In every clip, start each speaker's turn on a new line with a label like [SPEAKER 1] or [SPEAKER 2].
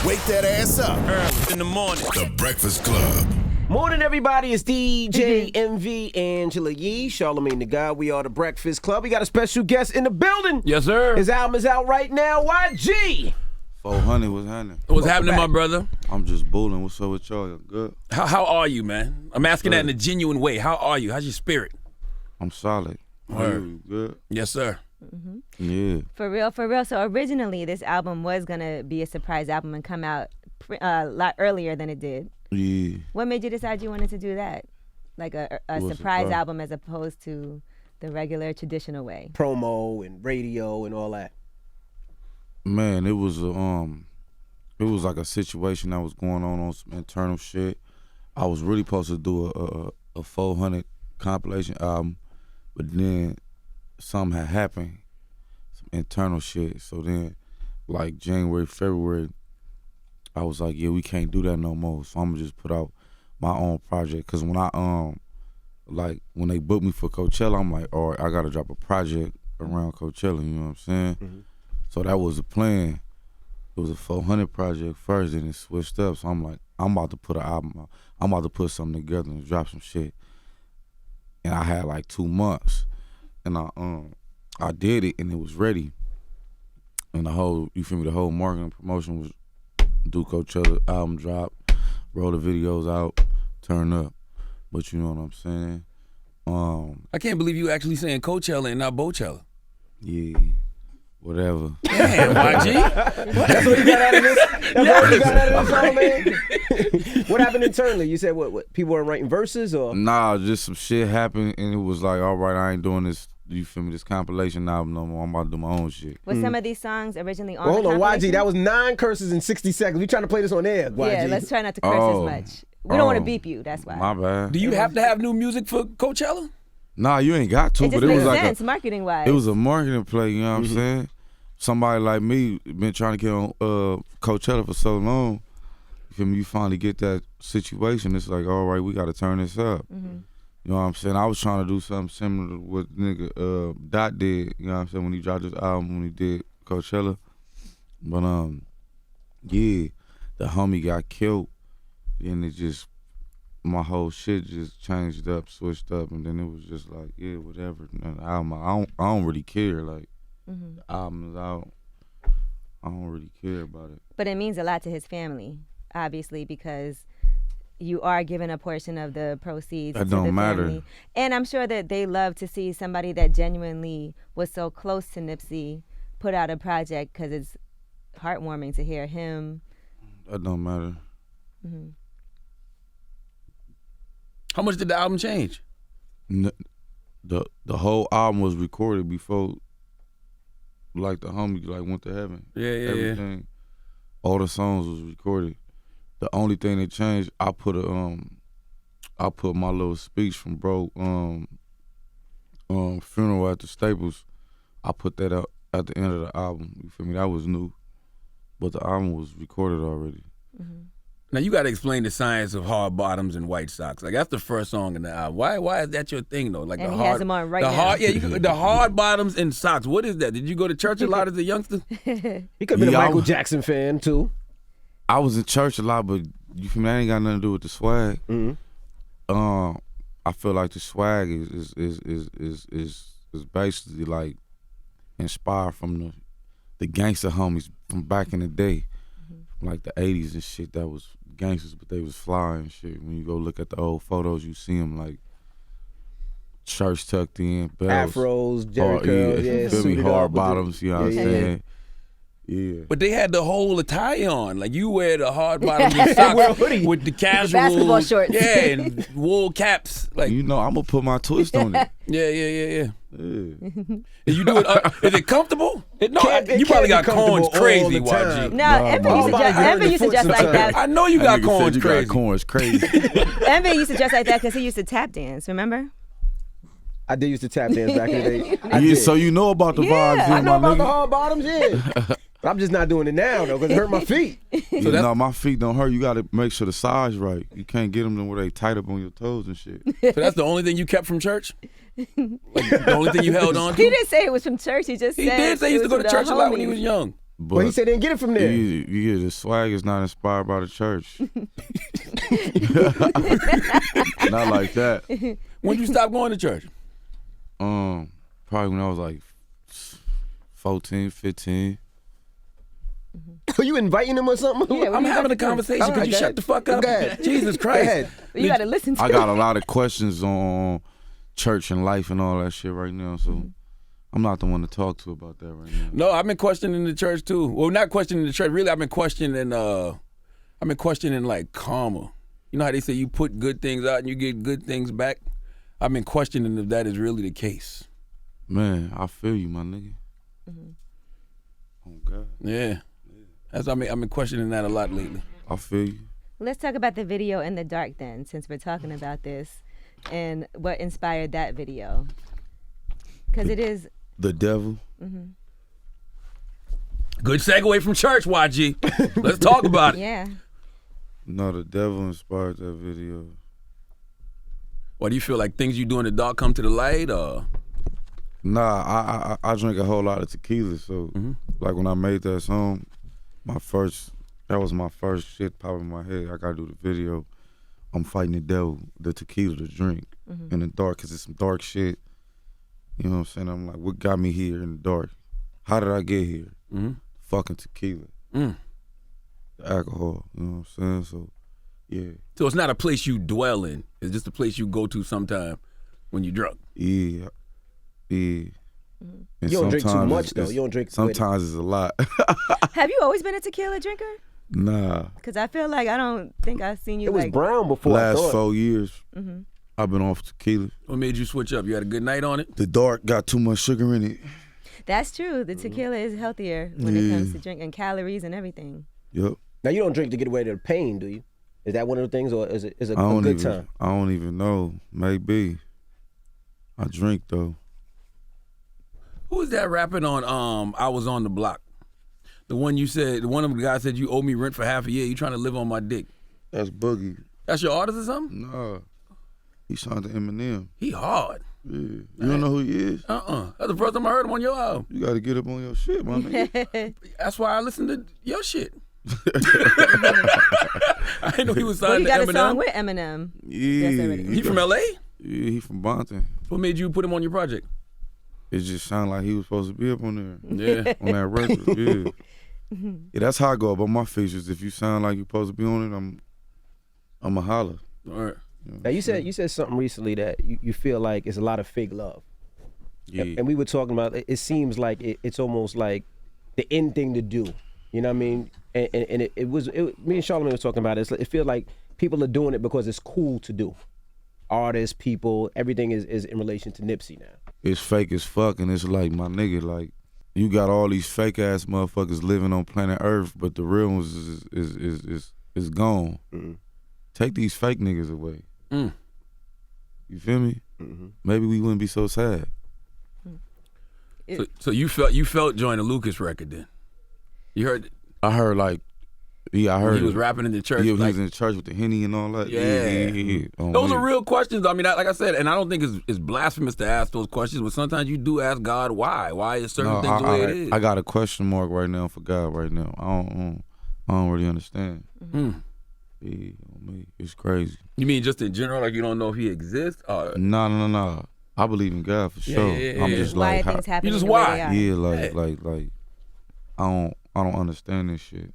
[SPEAKER 1] Wake that ass up.
[SPEAKER 2] Early in the morning.
[SPEAKER 1] The Breakfast Club.
[SPEAKER 3] Morning, everybody. It's DJ MV Angela Yee, Charlamagne the God. We are the Breakfast Club. We got a special guest in the building.
[SPEAKER 2] Yes, sir.
[SPEAKER 3] His album is out right now. YG.
[SPEAKER 4] 400, what's happening?
[SPEAKER 2] What's happening, my brother?
[SPEAKER 4] I'm just bulling. What's up with y'all? Y'all good?
[SPEAKER 2] How are you, man? I'm asking that in a genuine way. How are you? How's your spirit?
[SPEAKER 4] I'm solid. How you? Good?
[SPEAKER 2] Yes, sir.
[SPEAKER 4] Yeah.
[SPEAKER 5] For real. So originally, this album was gonna be a surprise album and come out a lot earlier than it did.
[SPEAKER 4] Yeah.
[SPEAKER 5] What made you decide you wanted to do that? Like a surprise album as opposed to the regular traditional way?
[SPEAKER 3] Promo and radio and all that.
[SPEAKER 4] Man, it was like a situation that was going on some internal shit. I was really supposed to do a 400 compilation album, but then something had happened, some internal shit. So then, like January, February, I was like, yeah, we can't do that no more. So I'm gonna just put out my own project. Cause when I when they booked me for Coachella, I'm like, all right, I gotta drop a project around Coachella. You know what I'm saying? Mm-hmm. So that was the plan. It was a 400 project first, and it switched up. So I'm like, I'm about to put an album out. I'm about to put something together and drop some shit. And I had like 2 months. And I did it, and it was ready. And the whole marketing promotion was do Coachella album drop, roll the videos out, turn up. But you know what I'm saying?
[SPEAKER 2] I can't believe you actually saying Coachella and not Bochella.
[SPEAKER 4] Yeah, whatever.
[SPEAKER 2] Damn, YG.
[SPEAKER 3] That's what you got out of this? That's what you got out of this song, man? What happened internally? You said what? People weren't writing verses or?
[SPEAKER 4] Nah, just some shit happened, and it was like, all right, I ain't doing this. You feel me? This compilation album no more. I'm about to do my own shit.
[SPEAKER 5] Was some of these songs originally on
[SPEAKER 3] Hold
[SPEAKER 5] the
[SPEAKER 3] on,
[SPEAKER 5] compilation?
[SPEAKER 3] YG, that was 9 curses in 60 seconds. We trying to play this on air, YG.
[SPEAKER 5] Yeah, let's try not to curse as much. We don't want to beep you, that's why.
[SPEAKER 4] My bad.
[SPEAKER 2] Do you have to have new music for Coachella?
[SPEAKER 4] Nah, you ain't got to,
[SPEAKER 5] It just
[SPEAKER 4] but it
[SPEAKER 5] makes
[SPEAKER 4] was like
[SPEAKER 5] sense, marketing-wise.
[SPEAKER 4] it was a marketing play, you know what I'm saying? Somebody like me been trying to get on Coachella for so long. You feel me? You finally get that situation, it's like, all right, we got to turn this up. You know what I'm saying? I was trying to do something similar to what nigga Dot did, you know what I'm saying, when he dropped his album, when he did Coachella. But yeah, the homie got killed, and it just, my whole shit just changed up, switched up, and then it was just like, yeah, whatever. The album, I don't really care. Like, the album is out. I don't really care about it.
[SPEAKER 5] But it means a lot to his family, obviously, because you are giving a portion of the proceeds to the family. That don't matter. And I'm sure that they love to see somebody that genuinely was so close to Nipsey put out a project, because it's heartwarming to hear him.
[SPEAKER 4] That don't matter.
[SPEAKER 2] How much did the album change?
[SPEAKER 4] The whole album was recorded before, like, the homie went to heaven.
[SPEAKER 2] Yeah.
[SPEAKER 4] Everything, all the songs was recorded. The only thing that changed, I put my little speech from bro funeral at the Staples. I put that up at the end of the album. You feel me? That was new, but the album was recorded already.
[SPEAKER 2] Now you got to explain the science of hard bottoms and white socks. Like, that's the first song in the album. Why is that your thing though? Like,
[SPEAKER 5] And
[SPEAKER 2] the
[SPEAKER 5] he
[SPEAKER 2] hard,
[SPEAKER 5] has them on right
[SPEAKER 2] the
[SPEAKER 5] now.
[SPEAKER 2] hard, the hard bottoms and socks. What is that? Did you go to church a lot as a youngster?
[SPEAKER 3] He could have been a
[SPEAKER 4] Yeah,
[SPEAKER 3] Michael Jackson fan too.
[SPEAKER 4] I was in church a lot, but you feel me? That ain't got nothing to do with the swag. I feel like the swag is basically like inspired from the gangster homies from back in the day, like the '80s and shit. That was gangsters, but they was fly and shit. When you go look at the old photos, you see them like church tucked in, bells,
[SPEAKER 3] Afros, Jerry curls,
[SPEAKER 4] you feel me? Hard bottoms, you know what I'm saying? Yeah.
[SPEAKER 2] But they had the whole attire on. Like, you wear the hard bottoms and socks with the casual
[SPEAKER 5] basketball shorts.
[SPEAKER 2] Yeah, and wool caps. Like,
[SPEAKER 4] You know, I'm gonna put my twist on it.
[SPEAKER 2] yeah.
[SPEAKER 4] Yeah.
[SPEAKER 2] And you do it. Is it comfortable? You
[SPEAKER 3] It
[SPEAKER 2] probably
[SPEAKER 3] can't
[SPEAKER 2] got
[SPEAKER 3] be
[SPEAKER 2] corns
[SPEAKER 3] comfortable
[SPEAKER 2] crazy,
[SPEAKER 3] all the time.
[SPEAKER 2] YG.
[SPEAKER 5] No, Envy used to dress like that.
[SPEAKER 2] I know you got
[SPEAKER 4] That nigga
[SPEAKER 2] corns
[SPEAKER 4] said you
[SPEAKER 2] crazy.
[SPEAKER 4] got corns crazy.
[SPEAKER 5] Envy used to dress like that because he used to tap dance, remember?
[SPEAKER 3] I did used to tap dance back in the day. I
[SPEAKER 4] Yeah,
[SPEAKER 3] did.
[SPEAKER 4] so you know about the
[SPEAKER 5] Yeah,
[SPEAKER 4] vibes,
[SPEAKER 3] I know
[SPEAKER 4] my
[SPEAKER 3] about the
[SPEAKER 4] nigga.
[SPEAKER 3] hard bottoms, yeah. But I'm just not doing it now though, because it hurt my feet.
[SPEAKER 4] No, my feet don't hurt. You got to make sure the size right. You can't get them where they tight up on your toes and shit.
[SPEAKER 2] So that's the only thing you kept from church? Like, the only thing you held on to?
[SPEAKER 5] He didn't say it was from church. He just
[SPEAKER 2] He
[SPEAKER 5] said
[SPEAKER 2] did say he used to
[SPEAKER 5] it
[SPEAKER 2] go
[SPEAKER 5] was
[SPEAKER 2] to
[SPEAKER 5] from
[SPEAKER 2] church
[SPEAKER 5] the
[SPEAKER 2] a lot when he
[SPEAKER 5] homies.
[SPEAKER 2] was young.
[SPEAKER 4] But
[SPEAKER 3] well, he said he didn't get it from there.
[SPEAKER 4] Yeah, the swag is not inspired by the church. Not like that.
[SPEAKER 2] When did you stop going to church?
[SPEAKER 4] Probably when I was like 14, 15.
[SPEAKER 3] Are you inviting him or something?
[SPEAKER 5] Yeah,
[SPEAKER 2] I'm having a conversation.
[SPEAKER 3] All
[SPEAKER 2] Could
[SPEAKER 3] right,
[SPEAKER 2] you
[SPEAKER 3] go
[SPEAKER 2] shut
[SPEAKER 3] ahead.
[SPEAKER 2] the fuck up?
[SPEAKER 3] Go ahead.
[SPEAKER 2] Jesus
[SPEAKER 3] Go
[SPEAKER 2] Christ.
[SPEAKER 3] ahead.
[SPEAKER 5] You got to listen to
[SPEAKER 4] I got a lot of questions on church and life and all that shit right now, so I'm not the one to talk to about that right now.
[SPEAKER 2] No, I've been questioning the church too. Well, not questioning the church. Really, I've been questioning like karma. You know how they say you put good things out and you get good things back? I've been questioning if that is really the case.
[SPEAKER 4] Man, I feel you, my nigga. Oh, God.
[SPEAKER 2] Yeah. I've been questioning that a lot lately.
[SPEAKER 4] I feel you.
[SPEAKER 5] Let's talk about the video In the Dark then, since we're talking about this, and what inspired that video. Because it is...
[SPEAKER 4] The devil.
[SPEAKER 2] Good segue from church, YG. Let's talk about it.
[SPEAKER 5] Yeah.
[SPEAKER 4] No, the devil inspired that video.
[SPEAKER 2] What do you feel like things you do in the dark come to the light, or?
[SPEAKER 4] Nah, I drink a whole lot of tequila, so like when I made that song, that was my first shit popping in my head. I gotta do the video. I'm fighting the devil, the tequila to drink in the dark, cause it's some dark shit. You know what I'm saying? I'm like, what got me here in the dark? How did I get here? Fucking tequila. The alcohol, you know what I'm saying? So, yeah.
[SPEAKER 2] So it's not a place you dwell in. It's just a place you go to sometime when you're drunk.
[SPEAKER 4] Yeah. And
[SPEAKER 3] You don't drink too
[SPEAKER 4] sometimes
[SPEAKER 3] much, though. You don't drink.
[SPEAKER 4] Sometimes it's a lot.
[SPEAKER 5] Have you always been a tequila drinker?
[SPEAKER 4] Nah.
[SPEAKER 5] Because I feel like I don't think I've seen you
[SPEAKER 3] It was
[SPEAKER 5] like...
[SPEAKER 3] brown before. I
[SPEAKER 4] Last
[SPEAKER 3] thought.
[SPEAKER 4] 4 years, I've been off tequila.
[SPEAKER 2] What made you switch up? You had a good night on it?
[SPEAKER 4] The dark got too much sugar in it.
[SPEAKER 5] That's true. The tequila is healthier when it comes to drinking calories and everything.
[SPEAKER 4] Yep.
[SPEAKER 3] Now you don't drink to get away to the pain, do you? Is that one of the things, or is it a
[SPEAKER 4] I don't
[SPEAKER 3] good
[SPEAKER 4] even,
[SPEAKER 3] time?
[SPEAKER 4] I don't even know. Maybe. I drink though.
[SPEAKER 2] Who was that rapping on I Was on the Block? The one you said, one of the guys said you owe me rent for half a year. You trying to live on my dick.
[SPEAKER 4] That's Boogie.
[SPEAKER 2] That's your artist or something?
[SPEAKER 4] Nah. He signed to Eminem.
[SPEAKER 2] He hard.
[SPEAKER 4] Yeah. You don't know who he is?
[SPEAKER 2] That's the first time I heard him on your album.
[SPEAKER 4] You gotta get up on your shit, my nigga.
[SPEAKER 2] That's why I listen to your shit. I didn't know he was
[SPEAKER 5] Well,
[SPEAKER 2] signed
[SPEAKER 5] you
[SPEAKER 2] to
[SPEAKER 5] got
[SPEAKER 2] Eminem.
[SPEAKER 5] a song with Eminem.
[SPEAKER 4] Yeah.
[SPEAKER 5] That's already-
[SPEAKER 2] He from LA?
[SPEAKER 4] Yeah, he from Bonton.
[SPEAKER 2] What made you put him on your project?
[SPEAKER 4] It just sounded like he was supposed to be up on there.
[SPEAKER 2] Yeah.
[SPEAKER 4] On that record, yeah. Yeah, that's how I go about my features. If you sound like you're supposed to be on it, I'm a holler.
[SPEAKER 2] All right.
[SPEAKER 3] Now you said something recently that you feel like it's a lot of fake love.
[SPEAKER 4] Yeah.
[SPEAKER 3] And we were talking about it seems like it's almost like the end thing to do. You know what I mean? And it was me and Charlamagne was talking about it. It feels like people are doing it because it's cool to do. Artists, people, everything is in relation to Nipsey now.
[SPEAKER 4] It's fake as fuck, and it's like, my nigga, like, you got all these fake ass motherfuckers living on planet Earth, but the real ones is gone. Take these fake niggas away. You feel me? Maybe we wouldn't be so sad.
[SPEAKER 2] So you felt joining the Lucas record then? You heard?
[SPEAKER 4] I heard like, yeah, I heard
[SPEAKER 2] He was rapping in the church.
[SPEAKER 4] Yeah, he
[SPEAKER 2] like,
[SPEAKER 4] was in the church with the Henny and all that.
[SPEAKER 2] Yeah.
[SPEAKER 4] Oh,
[SPEAKER 2] those
[SPEAKER 4] man.
[SPEAKER 2] are real questions. I mean, like I said, and I don't think it's blasphemous to ask those questions, but sometimes you do ask God why. Why is certain things the way it is?
[SPEAKER 4] I got a question mark right now for God right now. I don't really understand. Yeah, me, it's crazy.
[SPEAKER 2] You mean just in general, like you don't know if he exists?
[SPEAKER 4] No. I believe in God for sure.
[SPEAKER 2] yeah.
[SPEAKER 4] I'm just
[SPEAKER 5] Why
[SPEAKER 4] like,
[SPEAKER 5] are things happening?
[SPEAKER 2] just
[SPEAKER 5] the way
[SPEAKER 2] why?
[SPEAKER 5] they are?
[SPEAKER 4] yeah, like, I don't understand this shit.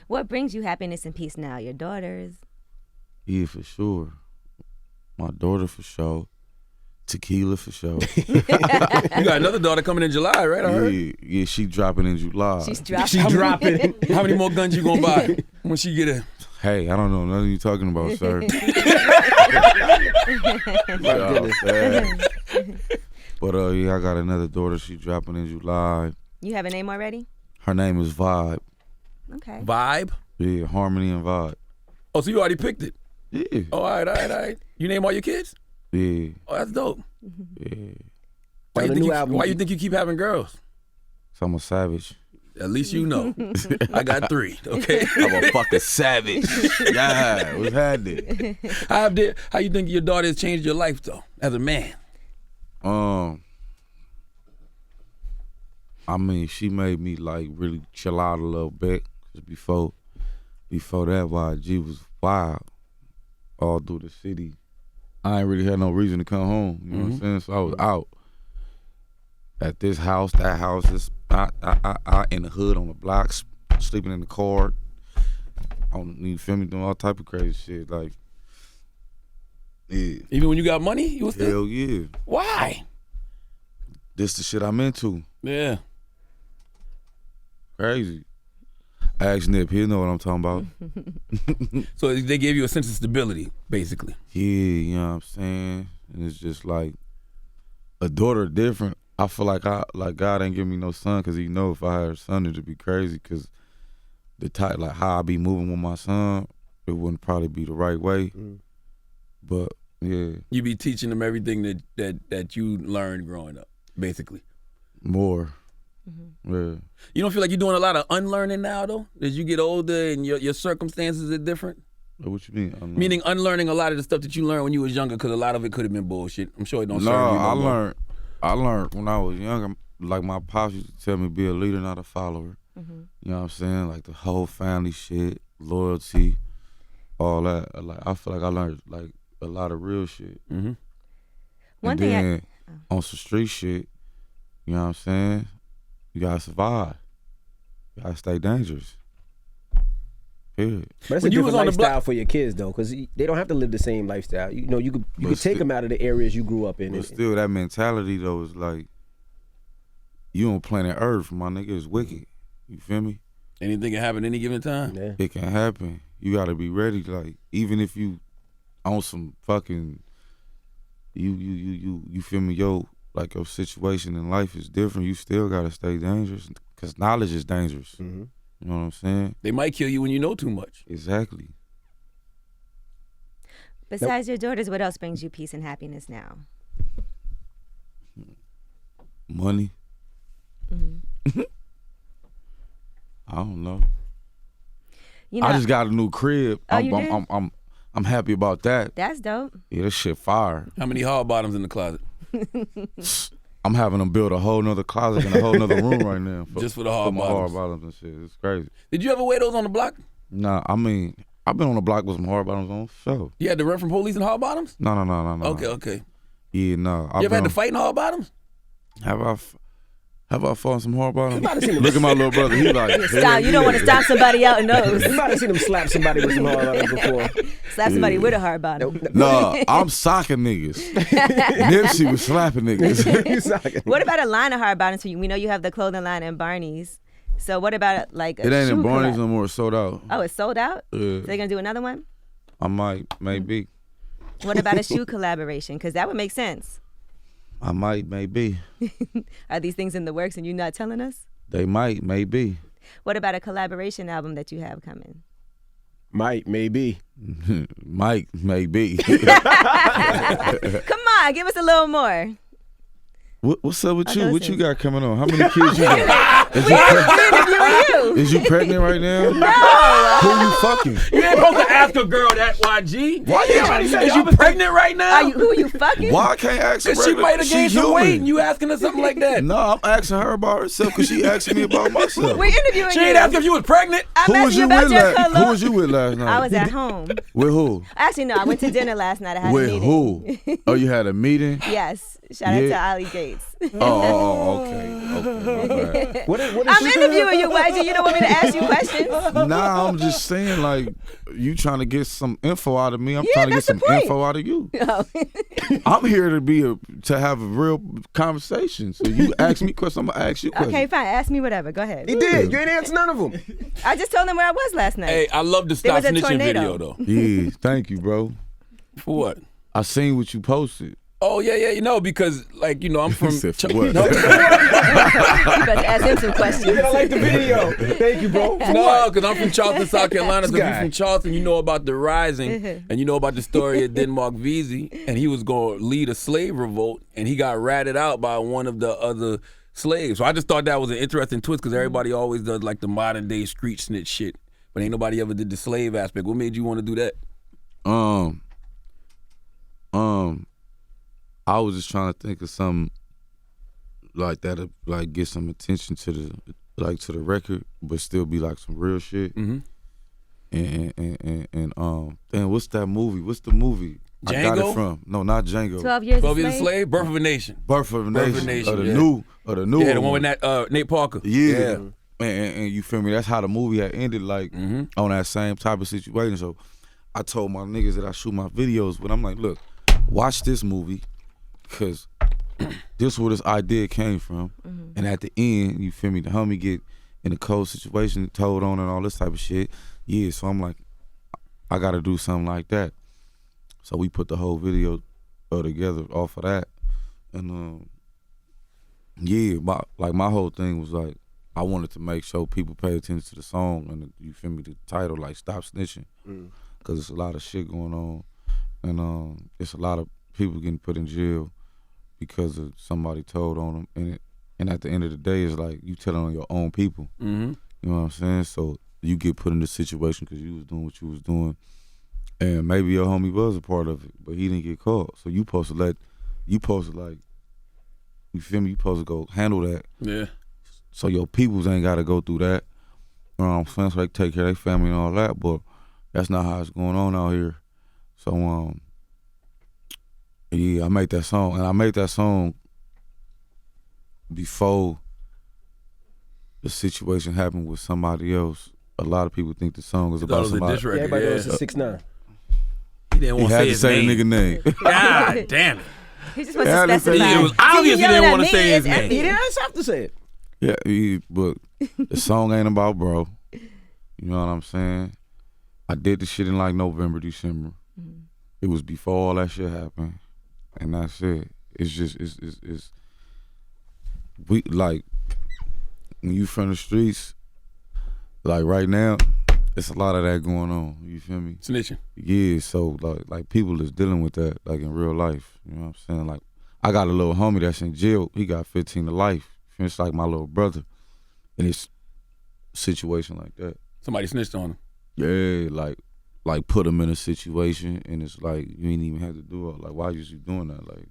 [SPEAKER 5] What brings you happiness and peace now? Your daughters?
[SPEAKER 4] Yeah, for sure. My daughter for sure. Tequila for sure.
[SPEAKER 2] You got another daughter coming in July, right? I heard.
[SPEAKER 4] Yeah, she dropping in July.
[SPEAKER 5] She's dropping.
[SPEAKER 3] She dropping.
[SPEAKER 2] How many more guns you gonna buy when she get in?
[SPEAKER 4] Hey, I don't know nothing you talking about, sir. But yeah, I got another daughter. She dropping in July.
[SPEAKER 5] You have a name already?
[SPEAKER 4] Her name is Vibe.
[SPEAKER 5] Okay.
[SPEAKER 2] Vibe.
[SPEAKER 4] Yeah, Harmony and Vibe.
[SPEAKER 2] Oh, so you already picked it?
[SPEAKER 4] Yeah.
[SPEAKER 2] Oh, all right. You name all your kids?
[SPEAKER 4] Yeah.
[SPEAKER 2] Oh, that's dope.
[SPEAKER 4] Yeah.
[SPEAKER 2] Why you think you keep having girls?
[SPEAKER 4] So I'm a savage.
[SPEAKER 2] At least you know. I got 3. Okay.
[SPEAKER 4] I'm a fucking savage. Yeah, what's happening?
[SPEAKER 2] How you think your daughter has changed your life though, as a man?
[SPEAKER 4] I mean, she made me like really chill out a little bit. Cause before that, YG was wild all through the city. I ain't really had no reason to come home. You know what I'm saying? So I was out at this house, that house. I in the hood on the blocks, sleeping in the car. You feel me? Doing all type of crazy shit. Like, yeah.
[SPEAKER 2] Even when you got money, you was still.
[SPEAKER 4] Hell yeah.
[SPEAKER 2] Why?
[SPEAKER 4] This the shit I'm into.
[SPEAKER 2] Yeah.
[SPEAKER 4] Crazy. Ask Nip, he know what I'm talking about.
[SPEAKER 2] So they gave you a sense of stability, basically.
[SPEAKER 4] Yeah, you know what I'm saying? And it's just like a daughter different. I feel like God ain't give me no son because he know if I had a son it'd be crazy because the type like how I be moving with my son, it wouldn't probably be the right way. But yeah.
[SPEAKER 2] You be teaching them everything that you learned growing up, basically.
[SPEAKER 4] More. Yeah.
[SPEAKER 2] You don't feel like you're doing a lot of unlearning now, though? As you get older and your circumstances are different?
[SPEAKER 4] What you mean?
[SPEAKER 2] Meaning unlearning a lot of the stuff that you learned when you was younger, because a lot of it could have been bullshit. I'm sure it don't serve you no more.
[SPEAKER 4] I learned when I was younger, like my pops used to tell me, be a leader, not a follower. You know what I'm saying? Like the whole family shit, loyalty, all that. Like I feel like I learned like a lot of real shit.
[SPEAKER 5] One
[SPEAKER 4] and
[SPEAKER 5] thing
[SPEAKER 4] then on some street shit, you know what I'm saying? You gotta survive. You gotta stay dangerous. Period.
[SPEAKER 3] But it's a different lifestyle for your kids though, because they don't have to live the same lifestyle. You know, you could take them out of the areas you grew up in.
[SPEAKER 4] But still, that mentality though is like, you on planet Earth, my nigga, is wicked. You feel me?
[SPEAKER 2] Anything can happen any given time.
[SPEAKER 3] Yeah.
[SPEAKER 4] It can happen. You gotta be ready. Like even if you on some fucking, you feel me? Like your situation in life is different. You still gotta stay dangerous because knowledge is dangerous. You know what I'm saying?
[SPEAKER 2] They might kill you when you know too much.
[SPEAKER 4] Exactly.
[SPEAKER 5] Besides your daughters, what else brings you peace and happiness now?
[SPEAKER 4] Money. I don't know.
[SPEAKER 5] You know,
[SPEAKER 4] I just got a new crib.
[SPEAKER 5] Oh, you did?
[SPEAKER 4] I'm happy about that.
[SPEAKER 5] That's dope.
[SPEAKER 4] Yeah, this shit fire.
[SPEAKER 2] How many hard bottoms in the closet?
[SPEAKER 4] I'm having them build a whole nother closet in a whole nother room right now.
[SPEAKER 2] Just for the hard
[SPEAKER 4] my
[SPEAKER 2] bottoms.
[SPEAKER 4] hard bottoms and shit. It's crazy.
[SPEAKER 2] Did you ever wear those on the block?
[SPEAKER 4] Nah, I mean, I've been on the block with some hard bottoms on for sure.
[SPEAKER 2] You had to run from police in hard bottoms?
[SPEAKER 4] No.
[SPEAKER 2] Okay.
[SPEAKER 4] Yeah, no.
[SPEAKER 2] You ever had to fight in hard bottoms?
[SPEAKER 4] Have I fought some hard bottoms? Look at my little brother. He like,
[SPEAKER 5] Stop. You don't want to stop somebody out in those.
[SPEAKER 3] You might have seen him slap somebody with some hard bottoms before.
[SPEAKER 5] Slap somebody with a hard bottom.
[SPEAKER 4] No, I'm socking niggas. Nipsey was slapping niggas.
[SPEAKER 5] What about a line of hard bottoms for you? We know you have the clothing line in Barney's. So what about like a
[SPEAKER 4] It ain't
[SPEAKER 5] shoe
[SPEAKER 4] in Barney's
[SPEAKER 5] collab?
[SPEAKER 4] no more. It's sold out.
[SPEAKER 5] Oh, it's sold out?
[SPEAKER 4] Yeah.
[SPEAKER 5] So they're going to do another one?
[SPEAKER 4] I might, maybe.
[SPEAKER 5] What about a shoe collaboration? Because that would make sense.
[SPEAKER 4] I might, maybe.
[SPEAKER 5] Are these things in the works and you're not telling us?
[SPEAKER 4] They might, maybe.
[SPEAKER 5] What about a collaboration album that you have coming?
[SPEAKER 3] Might, maybe.
[SPEAKER 4] Might, maybe.
[SPEAKER 5] Come on, give us a little more.
[SPEAKER 4] What's up with you?
[SPEAKER 5] those
[SPEAKER 4] What you
[SPEAKER 5] things.
[SPEAKER 4] got coming on? How many kids you got? Is you pregnant right now?
[SPEAKER 5] No.
[SPEAKER 4] Who you fucking?
[SPEAKER 2] You ain't supposed to ask a girl that, YG.
[SPEAKER 4] Why you?
[SPEAKER 2] Is you pregnant right now?
[SPEAKER 5] Who you fucking?
[SPEAKER 4] Why I can't ask her?
[SPEAKER 2] Because she might have gained
[SPEAKER 4] She
[SPEAKER 2] some weight
[SPEAKER 4] human.
[SPEAKER 2] and you asking her something like that.
[SPEAKER 4] No, I'm asking her about herself because she asking me about myself.
[SPEAKER 5] We're interviewing
[SPEAKER 2] She
[SPEAKER 5] you.
[SPEAKER 2] ain't asking if you was pregnant.
[SPEAKER 5] I'm
[SPEAKER 4] Who was
[SPEAKER 5] asking
[SPEAKER 4] you
[SPEAKER 5] about
[SPEAKER 4] with
[SPEAKER 5] your
[SPEAKER 4] last?
[SPEAKER 5] color.
[SPEAKER 4] Who was you with last night?
[SPEAKER 5] I was at home.
[SPEAKER 4] With who?
[SPEAKER 5] Actually, no, I went to dinner last night. I had a
[SPEAKER 4] With
[SPEAKER 5] meeting.
[SPEAKER 4] who? Oh, you had a meeting?
[SPEAKER 5] Yes. Shout out
[SPEAKER 4] Yeah.
[SPEAKER 5] to Ali Gates.
[SPEAKER 4] Okay. My bad.
[SPEAKER 3] What is
[SPEAKER 5] I'm interviewing you, YG. You don't want me to ask you questions?
[SPEAKER 4] Nah, I'm just saying, like, you trying to get some info out of me. I'm
[SPEAKER 5] Yeah,
[SPEAKER 4] trying to get
[SPEAKER 5] that's the
[SPEAKER 4] some
[SPEAKER 5] point.
[SPEAKER 4] info out of you.
[SPEAKER 5] Oh.
[SPEAKER 4] I'm here to have a real conversation. So you ask me questions, I'm gonna ask you questions.
[SPEAKER 5] Okay, fine. Ask me whatever. Go ahead.
[SPEAKER 3] He did. You ain't answered none of them.
[SPEAKER 5] I just told them where I was last night.
[SPEAKER 2] Hey, I love the
[SPEAKER 5] There
[SPEAKER 2] Stop
[SPEAKER 5] was a
[SPEAKER 2] Snitching
[SPEAKER 5] tornado.
[SPEAKER 2] video, though.
[SPEAKER 4] Yeah, thank you, bro.
[SPEAKER 2] For what?
[SPEAKER 4] I seen what you posted.
[SPEAKER 2] Oh, yeah, you know, because, like, you know, I'm from...
[SPEAKER 4] Said for what?
[SPEAKER 2] No,
[SPEAKER 5] You better ask him some questions.
[SPEAKER 3] I like the video. Thank you, bro.
[SPEAKER 2] No, because I'm from Charleston, South Carolina. So if
[SPEAKER 3] guy.
[SPEAKER 2] you're from Charleston, you know about the Rising, and you know about the story of Denmark Vesey, and he was going to lead a slave revolt, and he got ratted out by one of the other slaves. So I just thought that was an interesting twist, because everybody always does, like, the modern-day street snitch shit, but ain't nobody ever did the slave aspect. What made you want to do that?
[SPEAKER 4] I was just trying to think of something like that'll like get some attention to the record, but still be like some real shit.
[SPEAKER 2] Mm-hmm.
[SPEAKER 4] And damn, what's that movie? What's the movie?
[SPEAKER 2] Django?
[SPEAKER 4] I got it from. No, not Django.
[SPEAKER 5] 12 Years
[SPEAKER 2] 12
[SPEAKER 5] a
[SPEAKER 2] Years a
[SPEAKER 5] Slave?
[SPEAKER 2] Slave, Birth of a Nation.
[SPEAKER 4] Birth of a Nation.
[SPEAKER 2] Nation,
[SPEAKER 4] the
[SPEAKER 2] yeah.
[SPEAKER 4] new
[SPEAKER 2] Yeah, the one with that, Nate Parker.
[SPEAKER 4] Yeah. And you feel me? That's how the movie had ended, like
[SPEAKER 2] Mm-hmm.
[SPEAKER 4] on that same type of situation. So I told my niggas that I shoot my videos, but I'm like, look, watch this movie, cause this is where this idea came from.
[SPEAKER 5] Mm-hmm.
[SPEAKER 4] And at the end, you feel me? The homie get in a cold situation, told on and all this type of shit. Yeah, so I'm like, I gotta do something like that. So we put the whole video together off of that, and yeah, my whole thing was like, I wanted to make sure people pay attention to the song and you feel me, the title, like Stop Snitching, because it's a lot of shit going on, and it's a lot of people getting put in jail because of somebody told on them, and at the end of the day, it's like you telling on your own people.
[SPEAKER 2] Mm-hmm.
[SPEAKER 4] You know what I'm saying? So you get put in this situation because you was doing what you was doing, and maybe your homie was a part of it, but he didn't get caught. So you supposed to like, you feel me? You supposed to go handle that.
[SPEAKER 2] Yeah.
[SPEAKER 4] So your peoples ain't got to go through that. You know what I'm saying? So they take care of their family and all that, but that's not how it's going on out here. So yeah, I made that song, and I made that song before the situation happened with somebody else. A lot of people think the song is about somebody.
[SPEAKER 3] Yeah, everybody knows it's 6ix9ine.
[SPEAKER 2] He didn't
[SPEAKER 4] He
[SPEAKER 2] want to
[SPEAKER 4] had
[SPEAKER 2] say
[SPEAKER 4] to
[SPEAKER 2] his
[SPEAKER 4] say
[SPEAKER 2] name.
[SPEAKER 4] the nigga name.
[SPEAKER 2] God damn it.
[SPEAKER 5] He just wants
[SPEAKER 4] Yeah,
[SPEAKER 5] to specify.
[SPEAKER 2] It was obvious he didn't want to say his
[SPEAKER 3] He
[SPEAKER 2] name.
[SPEAKER 3] didn't have to say it.
[SPEAKER 4] Yeah, but the song ain't about bro. You know what I'm saying? I did the shit in like November, December.
[SPEAKER 5] Mm-hmm.
[SPEAKER 4] It was before all that shit happened, and that's it. It's just it's we like when you from the streets. Like right now, it's a lot of that going on. You feel me?
[SPEAKER 2] Snitching.
[SPEAKER 4] Yeah, so like people is dealing with that like in real life. You know what I'm saying? Like I got a little homie that's in jail. He got 15 to life. It's like my little brother, and it's a situation like that.
[SPEAKER 2] Somebody snitched on him.
[SPEAKER 4] Yeah, like put him in a situation, and it's like you ain't even have to do it. Like why you doing that? Like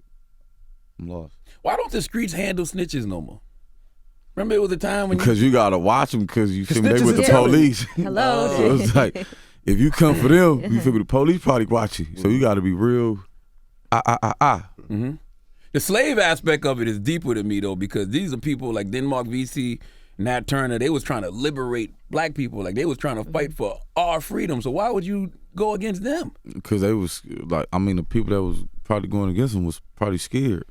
[SPEAKER 4] I'm lost.
[SPEAKER 2] Why don't the streets handle snitches no more? Remember it was a time when
[SPEAKER 4] Because you gotta watch them because you feel me, they with the
[SPEAKER 3] Snitches is
[SPEAKER 4] police.
[SPEAKER 5] Hello.
[SPEAKER 4] So it's like if you come for them, you feel me, the police probably watch you. So you gotta be real.
[SPEAKER 2] Mm-hmm. The slave aspect of it is deeper to me though, because these are people like Denmark VC, Nat Turner. They was trying to liberate black people. Like they was trying to fight for our freedom. So why would you go against them?
[SPEAKER 4] Because they was like, I mean, the people that was probably going against them was probably scared.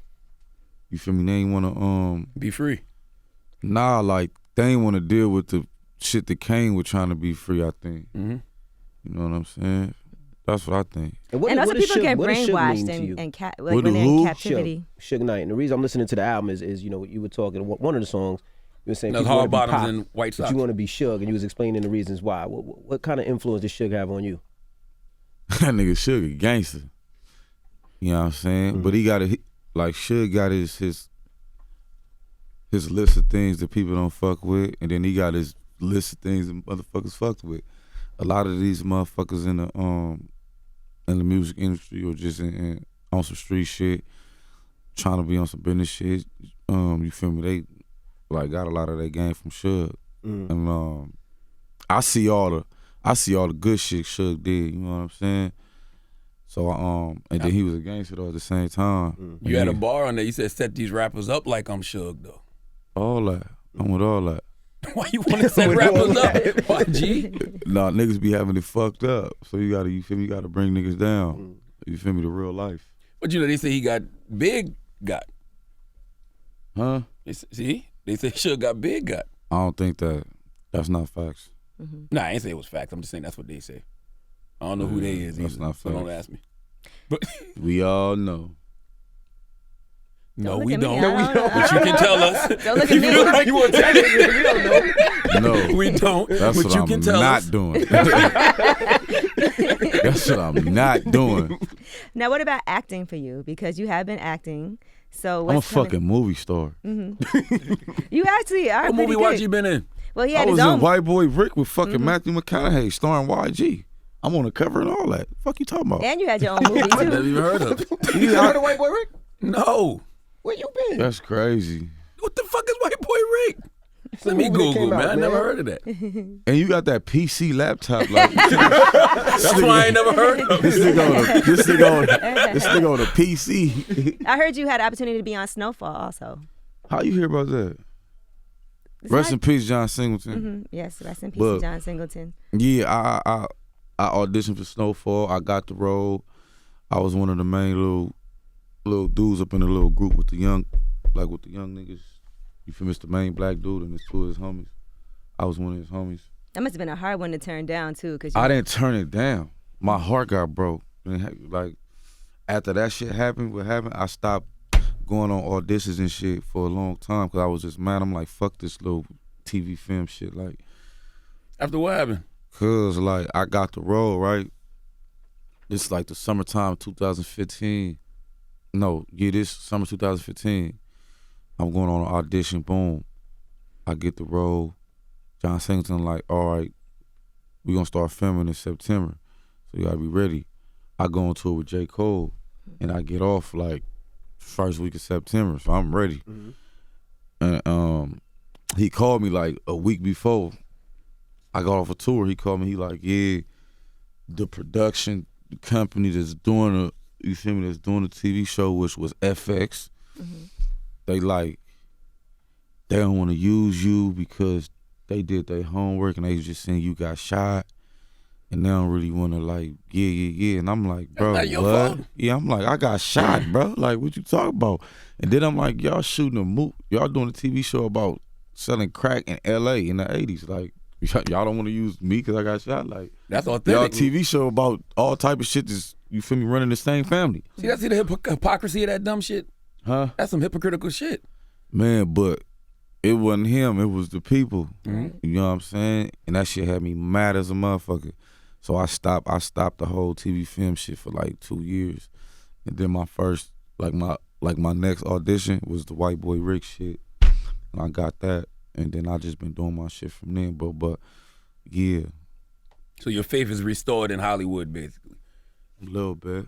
[SPEAKER 4] You feel me? They ain't wanna
[SPEAKER 2] Be free.
[SPEAKER 4] Nah, like they ain't wanna deal with the shit that Kane was trying to be free. I think.
[SPEAKER 2] Mm-hmm.
[SPEAKER 4] You know what I'm saying? That's what I think.
[SPEAKER 5] And also people get brainwashed and like when they're in captivity.
[SPEAKER 3] Suge Knight. And the reason I'm listening to the album is you know, you were talking, one of the songs, you were saying
[SPEAKER 2] That's
[SPEAKER 3] people
[SPEAKER 2] Hard
[SPEAKER 3] wanna be
[SPEAKER 2] Bottoms
[SPEAKER 3] Pac,
[SPEAKER 2] and White
[SPEAKER 3] but
[SPEAKER 2] Sox.
[SPEAKER 3] you want to be Suge, and you was explaining the reasons why. What kind of influence did Suge have on you?
[SPEAKER 4] That nigga Suge a gangster. You know what I'm saying?
[SPEAKER 3] Mm-hmm.
[SPEAKER 4] But he got like Suge got his list of things that people don't fuck with, and then he got his list of things that motherfuckers fucked with. A lot of these motherfuckers in the music industry or just on some street shit, trying to be on some business shit. You feel me? They like got a lot of that game from Suge, and I see all the good shit Suge did. You know what I'm saying? So and then he was a gangster though at the same time.
[SPEAKER 2] You had a bar on there. You said set these rappers up like I'm Suge though.
[SPEAKER 4] All that. I'm with all that.
[SPEAKER 2] Why you want to set rappers up? Why, G?
[SPEAKER 4] Nah, niggas be having it fucked up. So you feel me? You gotta bring niggas down. You feel me? The real life.
[SPEAKER 2] But you know they say he got big got.
[SPEAKER 4] Huh?
[SPEAKER 2] They say Suge got big got.
[SPEAKER 4] I don't think that's not facts.
[SPEAKER 2] Nah, I ain't say it was facts. I'm just saying that's what they say. I don't know who they is.
[SPEAKER 4] That's
[SPEAKER 2] either,
[SPEAKER 4] not
[SPEAKER 2] so don't
[SPEAKER 4] facts.
[SPEAKER 2] ask me. But
[SPEAKER 4] We all know.
[SPEAKER 2] no,
[SPEAKER 5] Don't
[SPEAKER 2] we
[SPEAKER 5] look at me.
[SPEAKER 2] don't.
[SPEAKER 5] I don't know.
[SPEAKER 2] But you can tell us.
[SPEAKER 5] Don't look at me.
[SPEAKER 3] You want to tell me? We don't know.
[SPEAKER 4] No.
[SPEAKER 2] We don't.
[SPEAKER 4] That's
[SPEAKER 2] but
[SPEAKER 4] what
[SPEAKER 2] you
[SPEAKER 4] I'm
[SPEAKER 2] can tell
[SPEAKER 4] not
[SPEAKER 2] us.
[SPEAKER 4] doing. That's what I'm not doing.
[SPEAKER 5] Now, what about acting for you? Because you have been acting. So
[SPEAKER 4] I'm a
[SPEAKER 5] what's coming?
[SPEAKER 4] fucking movie star.
[SPEAKER 5] You actually are
[SPEAKER 2] What
[SPEAKER 5] pretty
[SPEAKER 2] movie
[SPEAKER 5] good.
[SPEAKER 2] watch you been in?
[SPEAKER 5] Well, he
[SPEAKER 4] I
[SPEAKER 5] had
[SPEAKER 4] was
[SPEAKER 5] his
[SPEAKER 4] in
[SPEAKER 5] own.
[SPEAKER 4] White Boy Rick with fucking Matthew McConaughey starring YG. I'm on the cover and all that. Fuck you talking about?
[SPEAKER 5] And you had your own movie
[SPEAKER 2] I never
[SPEAKER 5] too.
[SPEAKER 2] even heard of it.
[SPEAKER 3] You heard of White Boy Rick?
[SPEAKER 2] No.
[SPEAKER 3] Where you been?
[SPEAKER 4] That's crazy.
[SPEAKER 2] What the fuck is White Boy Rick? Let me Google, man. I never heard of that.
[SPEAKER 4] And you got that PC laptop. Like,
[SPEAKER 2] that's why I ain't never heard of
[SPEAKER 4] this nigga on a PC.
[SPEAKER 5] I heard you had the opportunity to be on Snowfall also.
[SPEAKER 4] How you hear about that? Rest in peace, John Singleton.
[SPEAKER 5] Mm-hmm. Yes, rest in peace, John Singleton.
[SPEAKER 4] Yeah, I auditioned for Snowfall. I got the role. I was one of the main little dudes up in the little group with the young niggas. You feel me? It's the main black dude and his two of his homies. I was one of his homies.
[SPEAKER 5] That must have been a hard one to turn down too, cause
[SPEAKER 4] I didn't turn it down. My heart got broke. And like after that shit happened, what happened? I stopped going on auditions and shit for a long time because I was just mad. I'm like, fuck this little TV film shit. Like,
[SPEAKER 2] after what happened?
[SPEAKER 4] Cause like I got the role, right? This like the summertime 2015. No, yeah, this summer 2015. I'm going on an audition, boom. I get the role. John Singleton like, all right, we gonna start filming in September. So you gotta be ready. I go on tour with J. Cole and I get off like first week of September, so I'm ready. Mm-hmm. And he called me like a week before I got off a tour. He called me, he like, yeah, the production company that's doing the TV show, which was FX, they don't want to use you because they did their homework and they just saying you got shot and they don't really want to like, yeah. And I'm like, bro, what? Fault. Yeah, I'm like, I got shot, bro. Like, what you talking about? And then I'm like, y'all shooting a movie, y'all doing a TV show about selling crack in LA in the 80s. Like, y'all don't want to use me because I got shot. Like,
[SPEAKER 2] that's authentic.
[SPEAKER 4] Y'all TV show about all type of shit that's, you feel me, running the same family.
[SPEAKER 2] See the hypocrisy of that dumb shit?
[SPEAKER 4] Huh?
[SPEAKER 2] That's some hypocritical shit.
[SPEAKER 4] Man, but it wasn't him, it was the people. Mm-hmm. You know what I'm saying? And that shit had me mad as a motherfucker. So I stopped the whole TV film shit for like 2 years. And then my first, my next audition was the White Boy Rick shit. And I got that. And then I just been doing my shit from then. But yeah.
[SPEAKER 2] So your faith is restored in Hollywood, basically.
[SPEAKER 4] A little bit.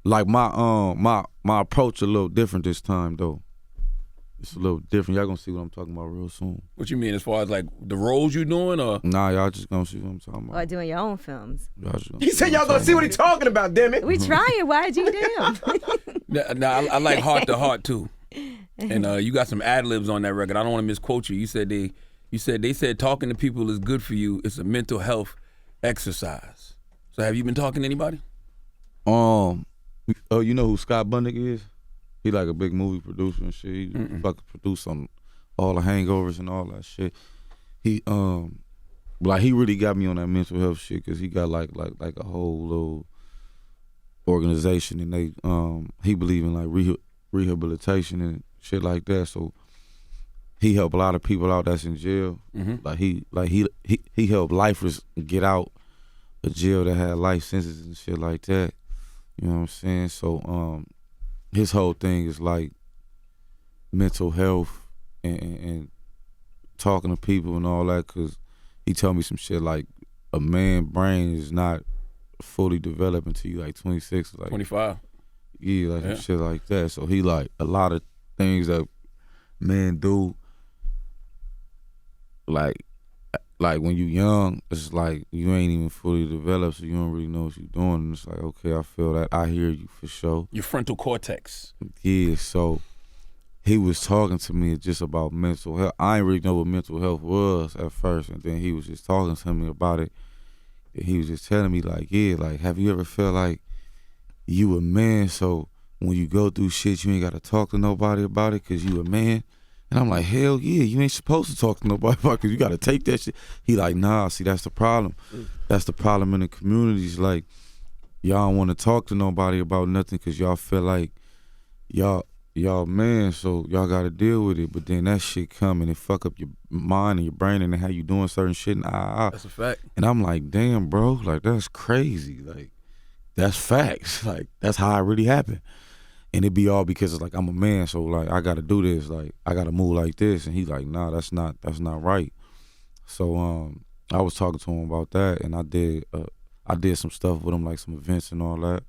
[SPEAKER 4] Like my approach a little different this time though. It's a little different. Y'all gonna see what I'm talking about real soon.
[SPEAKER 2] What you mean as far as like the roles you doing or?
[SPEAKER 4] Nah, y'all just gonna see what I'm talking about.
[SPEAKER 5] Or doing your own films.
[SPEAKER 3] He said y'all gonna see what he talking about, damn it.
[SPEAKER 5] We trying, YG, damn.
[SPEAKER 2] Nah, I like Heart to Heart too. And you got some ad-libs on that record. I don't want to misquote you. You said they said talking to people is good for you. It's a mental health exercise. So have you been talking to anybody?
[SPEAKER 4] You know who Scott Bundick is? He like a big movie producer and shit. He fucking produced on all the Hangovers and all that shit. He he really got me on that mental health shit because he got like a whole little organization and they he believe in like rehabilitation and shit like that. So he helped a lot of people out that's in jail. Mm-hmm. He helped lifers get out of jail that had life sentences and shit like that. You know what I'm saying? So his whole thing is like mental health and talking to people and all that, because he told me some shit like a man's brain is not fully developed until you like 26, like
[SPEAKER 2] 25.
[SPEAKER 4] Yeah, some shit like that. So he like a lot of things that men do, like when you young, it's like you ain't even fully developed, so you don't really know what you're doing. And it's like, okay, I feel that. I hear you for sure.
[SPEAKER 2] Your frontal cortex.
[SPEAKER 4] Yeah, so he was talking to me just about mental health. I didn't really know what mental health was at first, and then he was just talking to me about it. And he was just telling me like, yeah, like, have you ever felt like you a man, so when you go through shit, you ain't got to talk to nobody about it because you a man? And I'm like, hell yeah, you ain't supposed to talk to nobody about it because you got to take that shit. He like, nah, see, that's the problem. That's the problem in the communities. Like, y'all don't want to talk to nobody about nothing because y'all feel like y'all man, so y'all got to deal with it. But then that shit come and it fuck up your mind and your brain and how you doing certain shit. And
[SPEAKER 2] that's a fact.
[SPEAKER 4] And I'm like, damn, bro, like, that's crazy. Like, that's facts. Like, that's how it really happened. And it be all because it's like I'm a man, so like I gotta do this, like I gotta move like this. And he's like, nah, that's not right. So I was talking to him about that, and I did some stuff with him, like some events and all that.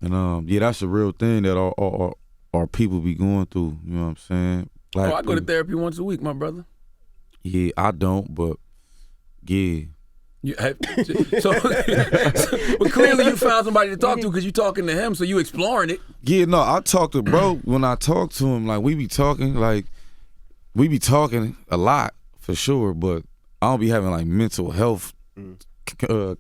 [SPEAKER 4] And yeah, that's a real thing that or people be going through. You know what I'm saying? Black
[SPEAKER 2] I go to
[SPEAKER 4] people.
[SPEAKER 2] therapy once a week, my brother.
[SPEAKER 4] Yeah, I don't, but yeah.
[SPEAKER 2] But clearly you found somebody to talk to because you talking to him, so you exploring it.
[SPEAKER 4] Yeah, no, I talk to bro. When I talk to him, like we be talking a lot for sure, but I don't be having like mental health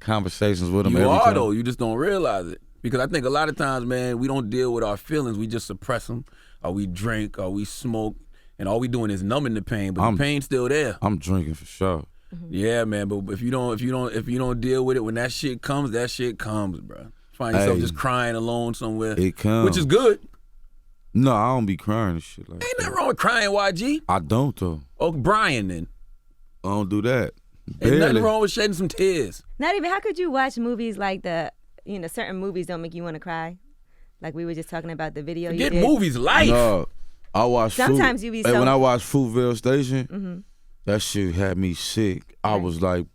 [SPEAKER 4] conversations with him.
[SPEAKER 2] You
[SPEAKER 4] every
[SPEAKER 2] are
[SPEAKER 4] time.
[SPEAKER 2] though. You just don't realize it because I think a lot of times, man, we don't deal with our feelings. We just suppress them, or we drink, or we smoke, and all we doing is numbing the pain. But the pain's still there.
[SPEAKER 4] I'm drinking for sure.
[SPEAKER 2] Yeah, man. But if you don't deal with it when that shit comes, bro. Find yourself just crying alone somewhere.
[SPEAKER 4] It comes,
[SPEAKER 2] which is good.
[SPEAKER 4] No, I don't be crying and shit like
[SPEAKER 2] Ain't
[SPEAKER 4] that.
[SPEAKER 2] nothing wrong with crying, YG.
[SPEAKER 4] I don't though.
[SPEAKER 2] Oh, Brian, then.
[SPEAKER 4] I don't do that.
[SPEAKER 2] Ain't
[SPEAKER 4] Barely.
[SPEAKER 2] nothing wrong with shedding some tears.
[SPEAKER 5] Not even. How could you watch movies like certain movies don't make you want to cry? Like we were just talking about the video.
[SPEAKER 2] Forget
[SPEAKER 5] you did.
[SPEAKER 2] movies, life.
[SPEAKER 4] No, I watch.
[SPEAKER 5] Sometimes you be
[SPEAKER 4] And
[SPEAKER 5] so.
[SPEAKER 4] when I watched Fruitvale Station, that shit had me sick. I was like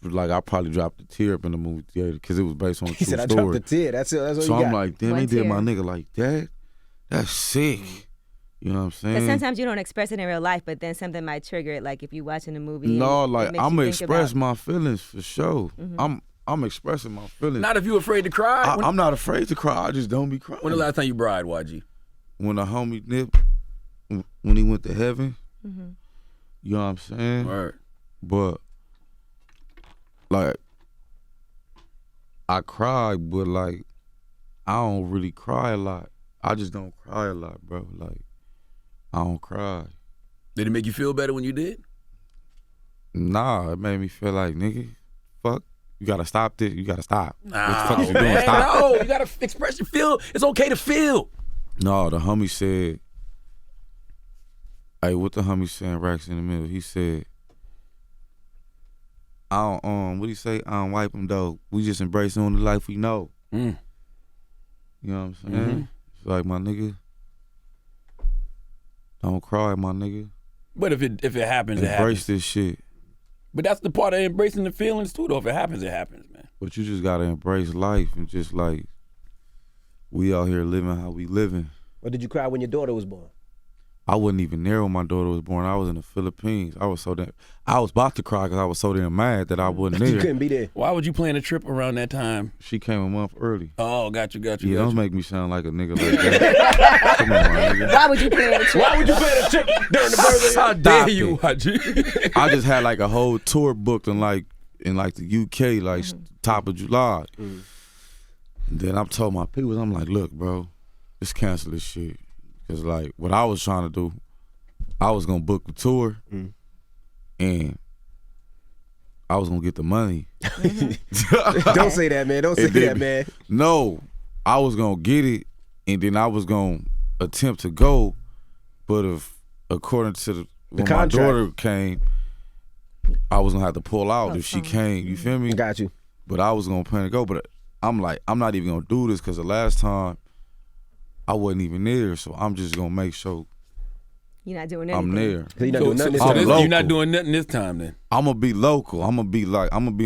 [SPEAKER 4] I probably dropped a tear up in the movie theater because it was based on a
[SPEAKER 3] He
[SPEAKER 4] true
[SPEAKER 3] said, I
[SPEAKER 4] story.
[SPEAKER 3] dropped the tear. That's all
[SPEAKER 4] So
[SPEAKER 3] you
[SPEAKER 4] I'm
[SPEAKER 3] got.
[SPEAKER 4] like, damn,
[SPEAKER 5] One
[SPEAKER 4] they did my
[SPEAKER 5] tear.
[SPEAKER 4] nigga like that. That's sick. You know what I'm saying?
[SPEAKER 5] Because sometimes you don't express it in real life, but then something might trigger it. Like if you watching a movie.
[SPEAKER 4] No,
[SPEAKER 5] and it
[SPEAKER 4] like
[SPEAKER 5] makes
[SPEAKER 4] I'm
[SPEAKER 5] you
[SPEAKER 4] gonna
[SPEAKER 5] think
[SPEAKER 4] express
[SPEAKER 5] about-
[SPEAKER 4] my feelings for sure. I'm expressing my feelings.
[SPEAKER 2] Not if you afraid to cry.
[SPEAKER 4] I'm not afraid to cry. I just don't be crying.
[SPEAKER 2] When the last time you cried, YG?
[SPEAKER 4] When the homie Nip, when he went to heaven, you know what I'm saying?
[SPEAKER 2] Word.
[SPEAKER 4] But like, I cried, but like, I don't really cry a lot. I just don't cry a lot, bro. Like, I don't cry.
[SPEAKER 2] Did it make you feel better when you did?
[SPEAKER 4] Nah, it made me feel like, nigga, fuck, you gotta stop this. You gotta stop. What the
[SPEAKER 2] Nah,
[SPEAKER 4] fuck is you doing?
[SPEAKER 2] man,
[SPEAKER 4] Stop.
[SPEAKER 2] no, you gotta express your feel. It's okay to feel.
[SPEAKER 4] No, the homie said, hey, what the homie said in Racks in the Middle? He said, I don't, what'd he say? I don't wipe them though. We just embrace on the life we know.
[SPEAKER 2] Mm.
[SPEAKER 4] You know what I'm saying? It's like, my nigga, don't cry, my nigga.
[SPEAKER 2] But if it happens, it
[SPEAKER 4] Embrace
[SPEAKER 2] happens.
[SPEAKER 4] this shit.
[SPEAKER 2] But that's the part of embracing the feelings too, though. If it happens, man.
[SPEAKER 4] But you just gotta embrace life and just like, we out here living how we living.
[SPEAKER 3] Or did you cry when your daughter was born?
[SPEAKER 4] I wasn't even there when my daughter was born. I was in the Philippines. I was about to cry because I was so damn mad that I wasn't
[SPEAKER 3] You
[SPEAKER 4] there.
[SPEAKER 3] couldn't be there.
[SPEAKER 2] Why would you plan a trip around that time?
[SPEAKER 4] She came a month early.
[SPEAKER 2] Oh, got you.
[SPEAKER 4] Yeah,
[SPEAKER 2] got
[SPEAKER 4] don't
[SPEAKER 2] you.
[SPEAKER 4] make me sound like a nigga like that. Come on, my nigga.
[SPEAKER 5] Why would you plan a trip?
[SPEAKER 2] Why would you plan a trip during the birthday? How dare
[SPEAKER 4] Stop
[SPEAKER 2] you,
[SPEAKER 4] it.
[SPEAKER 2] YG?
[SPEAKER 4] I just had like a whole tour booked in the UK, like top of July. And then I'm told my people, I'm like, look, bro, just cancel this shit. Cause like what I was trying to do, I was gonna book the tour, and I was gonna get the money.
[SPEAKER 3] Don't say that, man. Don't say
[SPEAKER 4] It
[SPEAKER 3] that,
[SPEAKER 4] didn't.
[SPEAKER 3] man.
[SPEAKER 4] No, I was gonna get it, and then I was gonna attempt to go, but according to when my
[SPEAKER 3] contract.
[SPEAKER 4] daughter came, I was gonna have to pull out if she came. You feel me?
[SPEAKER 3] Got you.
[SPEAKER 4] But I was gonna plan to go. But I'm like, I'm not even gonna do this because the last time I wasn't even there. So I'm just gonna make sure
[SPEAKER 5] You're not doing anything.
[SPEAKER 4] I'm there.
[SPEAKER 3] So you're not doing nothing this
[SPEAKER 4] I'm
[SPEAKER 3] time.
[SPEAKER 4] local.
[SPEAKER 2] You're not doing nothing this time then.
[SPEAKER 4] I'm gonna be local. I'm gonna be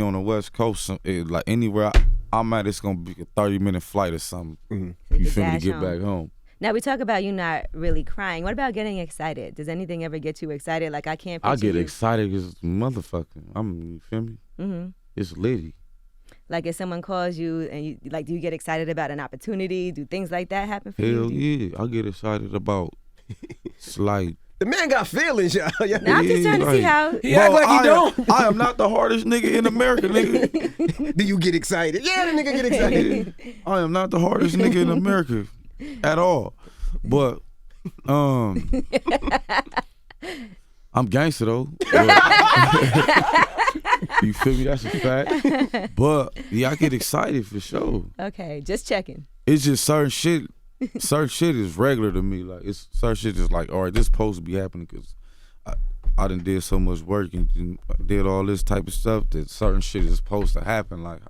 [SPEAKER 4] on the West Coast, like anywhere I'm at. It's gonna be a 30-minute flight or something.
[SPEAKER 5] So
[SPEAKER 4] You
[SPEAKER 5] you
[SPEAKER 4] feel me? To
[SPEAKER 5] dash
[SPEAKER 4] get
[SPEAKER 5] home.
[SPEAKER 4] back home.
[SPEAKER 5] Now we talk about you not really crying. What about getting excited? Does anything ever get you excited? Like I can't.
[SPEAKER 4] I
[SPEAKER 5] picture
[SPEAKER 4] get
[SPEAKER 5] you.
[SPEAKER 4] excited because motherfucking. You feel me? It's litty.
[SPEAKER 5] Like if someone calls you and you like, do you get excited about an opportunity? Do things like that happen for you?
[SPEAKER 4] Hell
[SPEAKER 5] Do you-
[SPEAKER 4] yeah, I get excited about. It's like.
[SPEAKER 3] The man got feelings, y'all.
[SPEAKER 5] Now I'm just trying to see how.
[SPEAKER 2] He act like he don't.
[SPEAKER 4] I am not the hardest nigga in America, nigga.
[SPEAKER 3] Do you get excited? Yeah, the nigga get excited.
[SPEAKER 4] I am not the hardest nigga in America at all. But I'm gangster though. You feel me? That's a fact. But yeah, I get excited for sure.
[SPEAKER 5] Okay, just checking.
[SPEAKER 4] It's just certain shit is regular to me. Like it's certain shit is like, all right, this supposed to be happening because I done did so much work and did all this type of stuff that certain shit is supposed to happen, like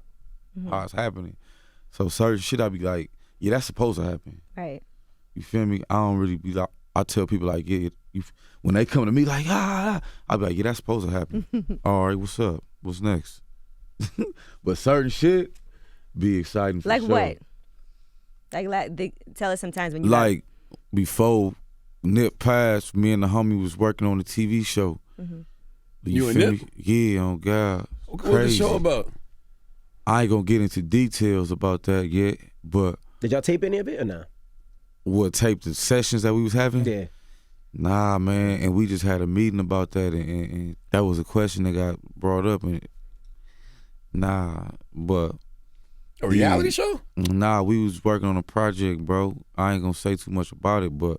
[SPEAKER 4] how it's happening. So certain shit I be like, yeah, that's supposed to happen.
[SPEAKER 5] Right.
[SPEAKER 4] You feel me? I don't really be like, I tell people like, yeah, when they come to me like, I be like, yeah, that's supposed to happen. All right, what's up? What's next? But certain shit be exciting for
[SPEAKER 5] Like
[SPEAKER 4] sure.
[SPEAKER 5] what? Like tell us sometimes when you
[SPEAKER 4] Like before Nip passed, me and the homie was working on a TV show.
[SPEAKER 5] Mm-hmm.
[SPEAKER 2] You and
[SPEAKER 4] feel
[SPEAKER 2] Nip?
[SPEAKER 4] me? Yeah, on God.
[SPEAKER 2] What was the show about?
[SPEAKER 4] I ain't gonna get into details about that yet, but
[SPEAKER 3] Did y'all tape any of it or not?
[SPEAKER 4] what, tape the sessions that we was having?
[SPEAKER 3] Yeah.
[SPEAKER 4] Nah, man, and we just had a meeting about that, and that was a question that got brought up, and but
[SPEAKER 2] A reality show?
[SPEAKER 4] Nah, we was working on a project, bro. I ain't gonna say too much about it, but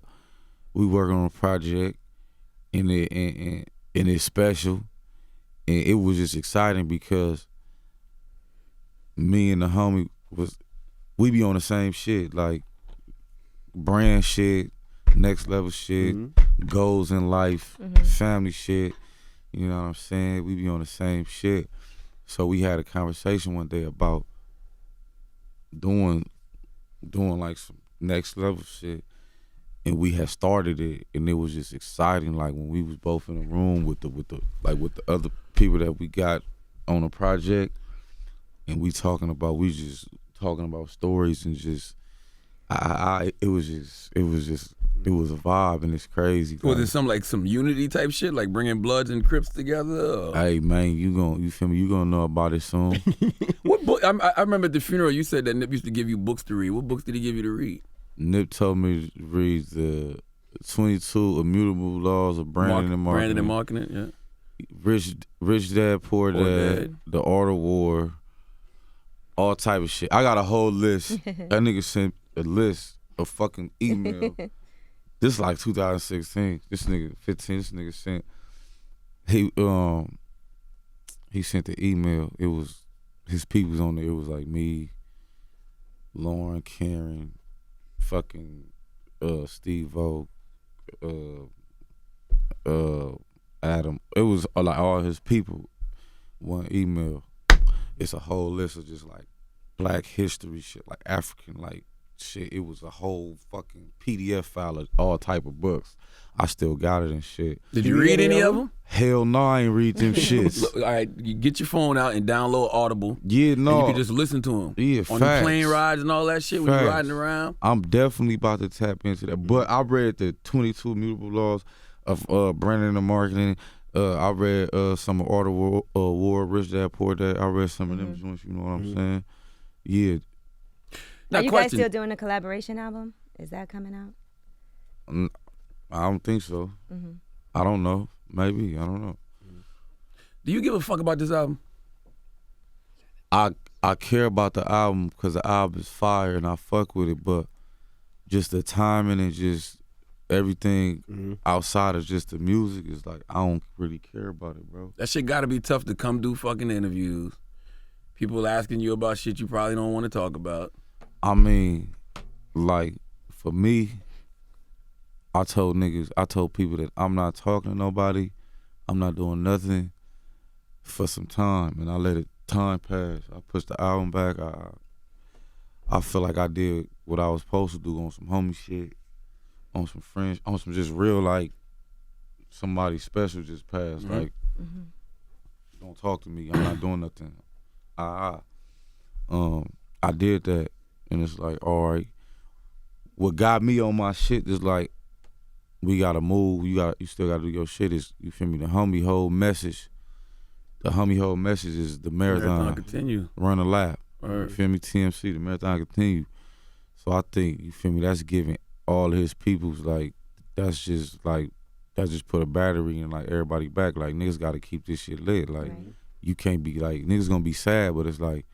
[SPEAKER 4] we working on a project, and it's special, and it was just exciting because me and the homie we be on the same shit, like brand shit, next level shit, goals in life, family shit. You know what I'm saying? We be on the same shit. So we had a conversation one day about doing like some next level shit, and we had started it, and it was just exciting. Like when we was both in the room with the other people that we got on the project, and we just talking about stories, and just it was a vibe, and it's crazy.
[SPEAKER 2] Was it some unity type shit, like bringing Bloods and Crips together? Or?
[SPEAKER 4] Hey man, you feel me? You gonna know about it soon.
[SPEAKER 2] What book? I remember at the funeral you said that Nip used to give you books to read. What books did he give you to read?
[SPEAKER 4] Nip told me to read the 22 Immutable Laws of Branding and Marketing.
[SPEAKER 2] Branding and Marketing, yeah.
[SPEAKER 4] Rich Dad, Poor Dad, The Art of War, all type of shit. I got a whole list. That nigga sent a list of fucking email. This is like 2016. This nigga 15. This nigga sent. He sent the email. It was his people's on there. It was like me, Lauren, Karen, fucking Steve-O, Adam. It was like all his people. One email. It's a whole list of just like Black history shit, like African, like shit. It was a whole fucking PDF file of all type of books. I still got it and shit.
[SPEAKER 2] Did you read any of them?
[SPEAKER 4] Hell no, I ain't read them shits.
[SPEAKER 2] Look, all right, you get your phone out and download Audible.
[SPEAKER 4] Yeah, no.
[SPEAKER 2] And you can just listen to them.
[SPEAKER 4] Yeah,
[SPEAKER 2] on
[SPEAKER 4] facts.
[SPEAKER 2] the plane rides and all that shit when you're riding around.
[SPEAKER 4] I'm definitely about to tap into that. But I read the 22 Immutable Laws of Branding and Marketing. I read some of Art of War, Rich Dad, Poor Dad. I read some of them joints, you know what I'm saying? Yeah.
[SPEAKER 5] Now, are you guys still doing a collaboration album? Is that coming out?
[SPEAKER 4] I don't think so. I don't know. Maybe. I don't know.
[SPEAKER 2] Do you give a fuck about this album?
[SPEAKER 4] I care about the album because the album is fire and I fuck with it, but just the timing and just everything outside of just the music is like, I don't really care about it, bro.
[SPEAKER 2] That shit gotta be tough to come do fucking interviews. People asking you about shit you probably don't want to talk about.
[SPEAKER 4] I mean, like, for me, I told people that I'm not talking to nobody, I'm not doing nothing for some time, and I let it time pass. I pushed the album back. I feel like I did what I was supposed to do on some homie shit, on some friends, on some just real, like, somebody special just passed. Like, don't talk to me. I'm not doing nothing. I did that, and it's like, all right. What got me on my shit is like, we gotta move. You still gotta do your shit. Is, you feel me? The homie whole message. The homie whole message is the marathon
[SPEAKER 2] continue.
[SPEAKER 4] Run a lap.
[SPEAKER 2] Right.
[SPEAKER 4] You feel me? TMC, the marathon continue. So I think, you feel me, that's giving all his peoples, like, that's just put a battery in like everybody back. Like, niggas gotta keep this shit lit. Like, you can't be like, niggas gonna be sad, but it's like,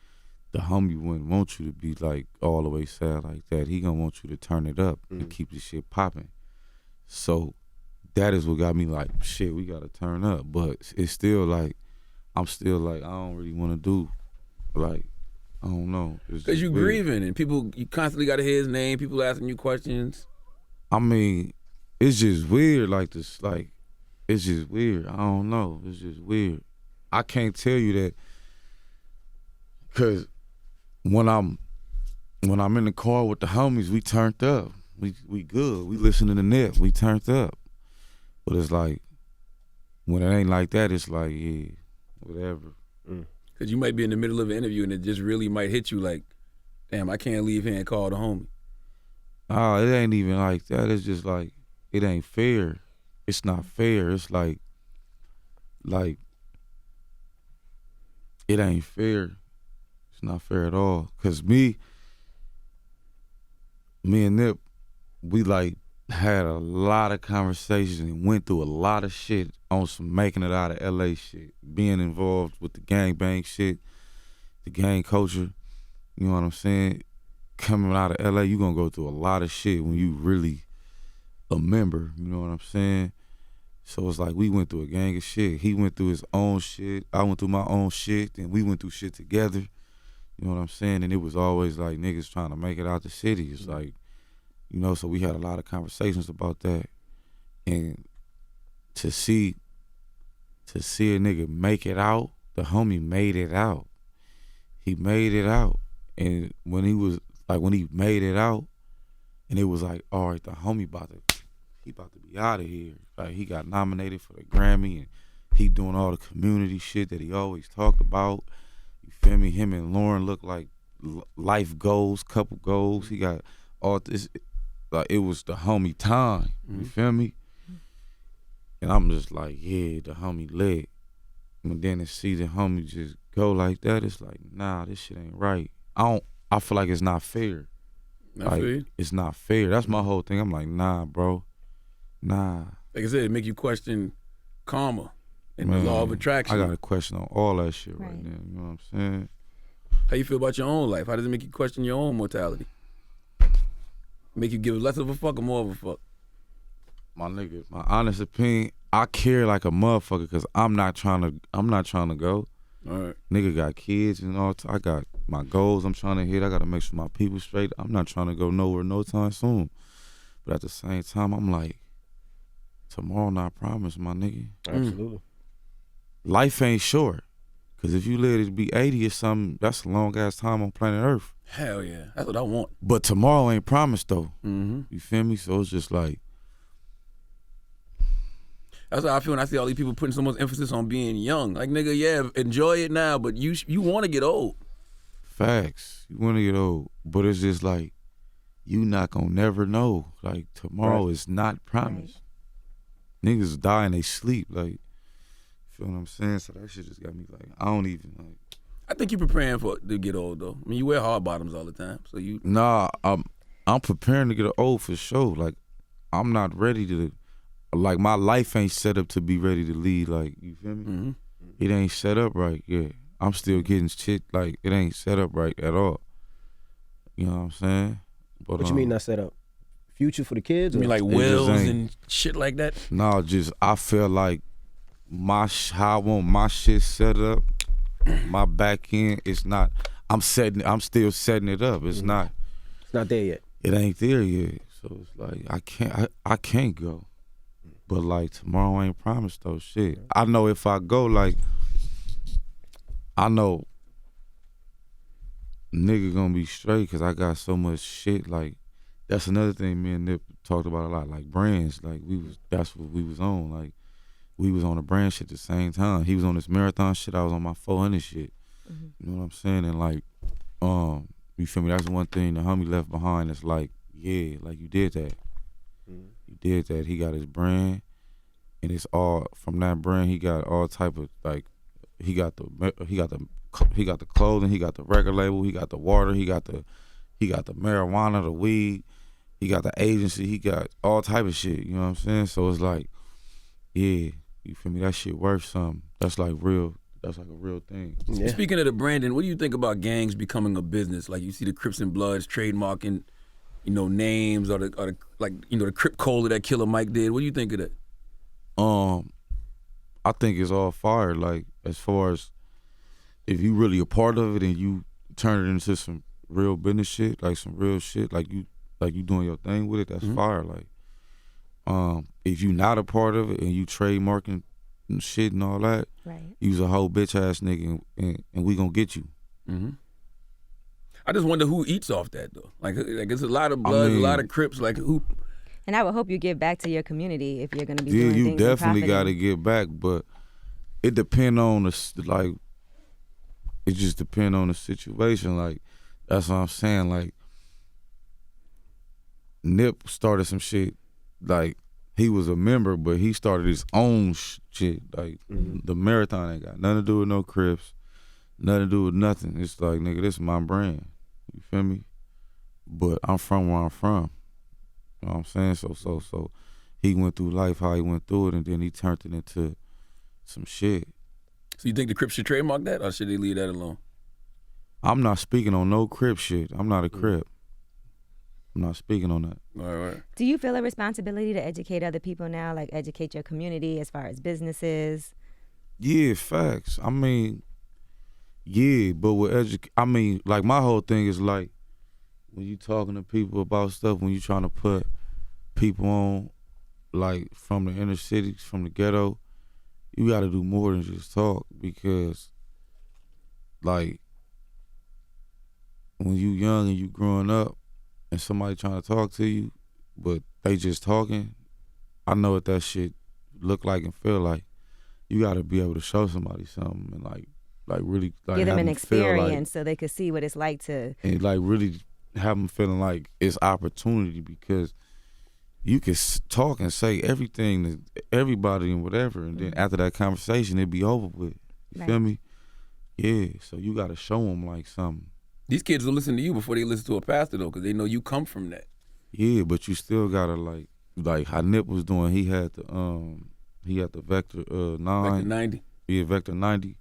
[SPEAKER 4] the homie wouldn't want you to be like all the way sad like that. He gonna want you to turn it up and keep this shit popping. So that is what got me like, shit, we gotta turn up. But it's still like, I'm still like, I don't really wanna do, like, I don't know.
[SPEAKER 2] Because you grieving and you constantly gotta hear his name, people asking you questions.
[SPEAKER 4] I mean, it's just weird like this, like, it's just weird. I don't know, it's just weird. I can't tell you that, cause when I'm in the car with the homies, we turned up. We good. We listening to Nip. We turned up. But it's like, when it ain't like that, it's like, yeah, whatever.
[SPEAKER 2] Because you might be in the middle of an interview and it just really might hit you like, damn, I can't leave here and call the homie.
[SPEAKER 4] Oh, it ain't even like that. It's just like, it ain't fair. It's not fair. It's like it ain't fair. It's not fair at all. Cause me and Nip, we like had a lot of conversations and went through a lot of shit on some making it out of LA shit. Being involved with the gangbang shit, the gang culture, you know what I'm saying? Coming out of LA, you gonna go through a lot of shit when you really a member, you know what I'm saying? So it's like we went through a gang of shit. He went through his own shit. I went through my own shit. And we went through shit together. You know what I'm saying? And it was always like niggas trying to make it out the city. It's like, you know, so we had a lot of conversations about that. And to see a nigga make it out, the homie made it out. He made it out. And when he made it out, and it was like, all right, the homie about to be out of here. Like, he got nominated for the Grammy, and he doing all the community shit that he always talked about. You feel me? Him and Lauren look like life goals, couple goals. He got all this. Like, it was the homie time. You feel me? And I'm just like, yeah, the homie lit. And then to see the homie just go like that, it's like, nah, this shit ain't right. I feel like it's not fair. Like, it's not fair. That's my whole thing. I'm like, nah, bro. Nah.
[SPEAKER 2] Like I said, it make you question karma and the law of attraction.
[SPEAKER 4] I got a question on all that shit right now. You know what I'm saying?
[SPEAKER 2] How you feel about your own life? How does it make you question your own mortality? Make you give less of a fuck or more of a fuck?
[SPEAKER 4] My nigga, my honest opinion, I care like a motherfucker because I'm not trying to go.
[SPEAKER 2] All right.
[SPEAKER 4] Nigga got kids and all. I got my goals I'm trying to hit. I got to make sure my people straight. I'm not trying to go nowhere no time soon. But at the same time, I'm like, tomorrow not promised, my nigga.
[SPEAKER 3] Absolutely.
[SPEAKER 4] Life ain't short. Because if you live to be 80 or something, that's a long-ass time on planet Earth.
[SPEAKER 2] Hell yeah. That's what I want.
[SPEAKER 4] But tomorrow ain't promised, though.
[SPEAKER 2] Mm-hmm.
[SPEAKER 4] You feel me? So it's just like...
[SPEAKER 2] That's how I feel when I see all these people putting so much emphasis on being young. Like, nigga, yeah, enjoy it now, but you want to get old.
[SPEAKER 4] Facts. You want to get old. But it's just like, you not gonna never know. Like, tomorrow is not promised. Right. Niggas die in they sleep. Like, feel what I'm saying? So that shit just got me like, I don't even like...
[SPEAKER 2] I think you're preparing to get old, though. I mean, you wear hard bottoms all the time, so you...
[SPEAKER 4] Nah, I'm preparing to get old for sure. Like, I'm not ready to... Like, my life ain't set up to be ready to lead. Like, you feel me?
[SPEAKER 2] Mm-hmm.
[SPEAKER 4] It ain't set up right. Yeah, I'm still getting shit. Like, it ain't set up right at all. You know what I'm saying? But,
[SPEAKER 3] what you mean not set up? Future for the kids?
[SPEAKER 2] You mean like wills and shit like that?
[SPEAKER 4] No, just I feel like how I want my shit set up. My back end, it's not. I'm still setting it up. It's not.
[SPEAKER 3] It's not there yet.
[SPEAKER 4] It ain't there yet. So it's like I can't go. But like tomorrow ain't promised though. Shit. I know if I go, like, I know nigga gonna be straight because I got so much shit. Like, that's another thing me and Nip talked about a lot. Like, brands. Like, that's what we was on. Like, we was on the brand shit at the same time. He was on this marathon shit. I was on my 400 shit. Mm-hmm. You know what I'm saying? And like, you feel me? That's one thing the homie left behind. It's like, yeah, like, you did that. Mm-hmm. He did that. He got his brand, and it's all from that brand. He got all type of, like, he got the clothing. He got the record label. He got the water. He got the marijuana, the weed. He got the agency. He got all type of shit. You know what I'm saying? So it's like, yeah, you feel me? That shit worth something. That's like real. That's like a real thing.
[SPEAKER 2] Yeah. Speaking of the branding, what do you think about gangs becoming a business? Like, you see the Crips and Bloods trademarking, you know, names or the like, you know, the Crip Cola that Killer Mike did. What do you think of that?
[SPEAKER 4] I think it's all fire. Like, as far as if you really a part of it and you turn it into some real business shit, like some real shit, like you doing your thing with it, that's fire. Like, if you not a part of it and you trademarking and shit and all that,
[SPEAKER 5] right,
[SPEAKER 4] you's a whole bitch ass nigga and we gonna get you.
[SPEAKER 2] Mm-hmm. I just wonder who eats off that though. Like it's a lot of Bloods, a lot of Crips. Like, who?
[SPEAKER 5] And I would hope you give back to your community if you're gonna be doing things.
[SPEAKER 4] Yeah, you definitely got to give back, but it depend on it just depend on the situation. Like, that's what I'm saying. Like, Nip started some shit, like, he was a member, but he started his own shit. Like, the Marathon ain't got nothing to do with no Crips, nothing to do with nothing. It's like, nigga, this is my brand. You feel me? But I'm from where I'm from. You know what I'm saying? So he went through life how he went through it, and then he turned it into some shit.
[SPEAKER 2] So you think the Crips should trademark that, or should they leave that alone?
[SPEAKER 4] I'm not speaking on no Crip shit. I'm not a Crip. I'm not speaking on that.
[SPEAKER 2] All right.
[SPEAKER 5] Do you feel a responsibility to educate other people now, like educate your community as far as businesses?
[SPEAKER 4] Yeah, facts. I mean, yeah, but with like my whole thing is like when you talking to people about stuff, when you trying to put people on, like from the inner cities, from the ghetto, you got to do more than just talk, because like when you young and you growing up and somebody trying to talk to you, but they just talking, I know what that shit look like and feel like. You got to be able to show somebody something and like really like
[SPEAKER 5] give them an experience
[SPEAKER 4] like,
[SPEAKER 5] so they could see what it's like to,
[SPEAKER 4] and like really have them feeling like it's opportunity, because you can talk and say everything to everybody and whatever, and then after that conversation it be over with. You feel me? Yeah. So you got to show them like something.
[SPEAKER 2] These kids will listen to you before they listen to a pastor, though, because they know you come from that.
[SPEAKER 4] Yeah, but you still gotta like how Nip was doing. He had the Vector 9.
[SPEAKER 2] Vector 90.
[SPEAKER 4] Yeah, Vector 90.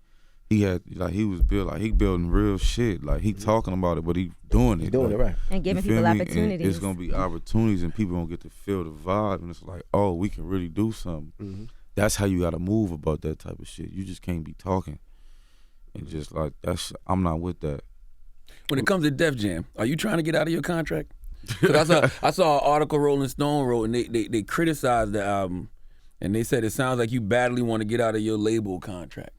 [SPEAKER 4] He had he building real shit. Like he talking about it, but he doing it.
[SPEAKER 3] He's doing it right.
[SPEAKER 5] and giving people opportunities.
[SPEAKER 4] And it's gonna be opportunities, and people gonna get to feel the vibe, and it's like, oh, we can really do something. Mm-hmm. That's how you gotta move about that type of shit. You just can't be talking, and just like I'm not with that.
[SPEAKER 2] When it comes to Def Jam, are you trying to get out of your contract? Because I saw an article Rolling Stone wrote, and they criticized the album, and they said it sounds like you badly want to get out of your label contract.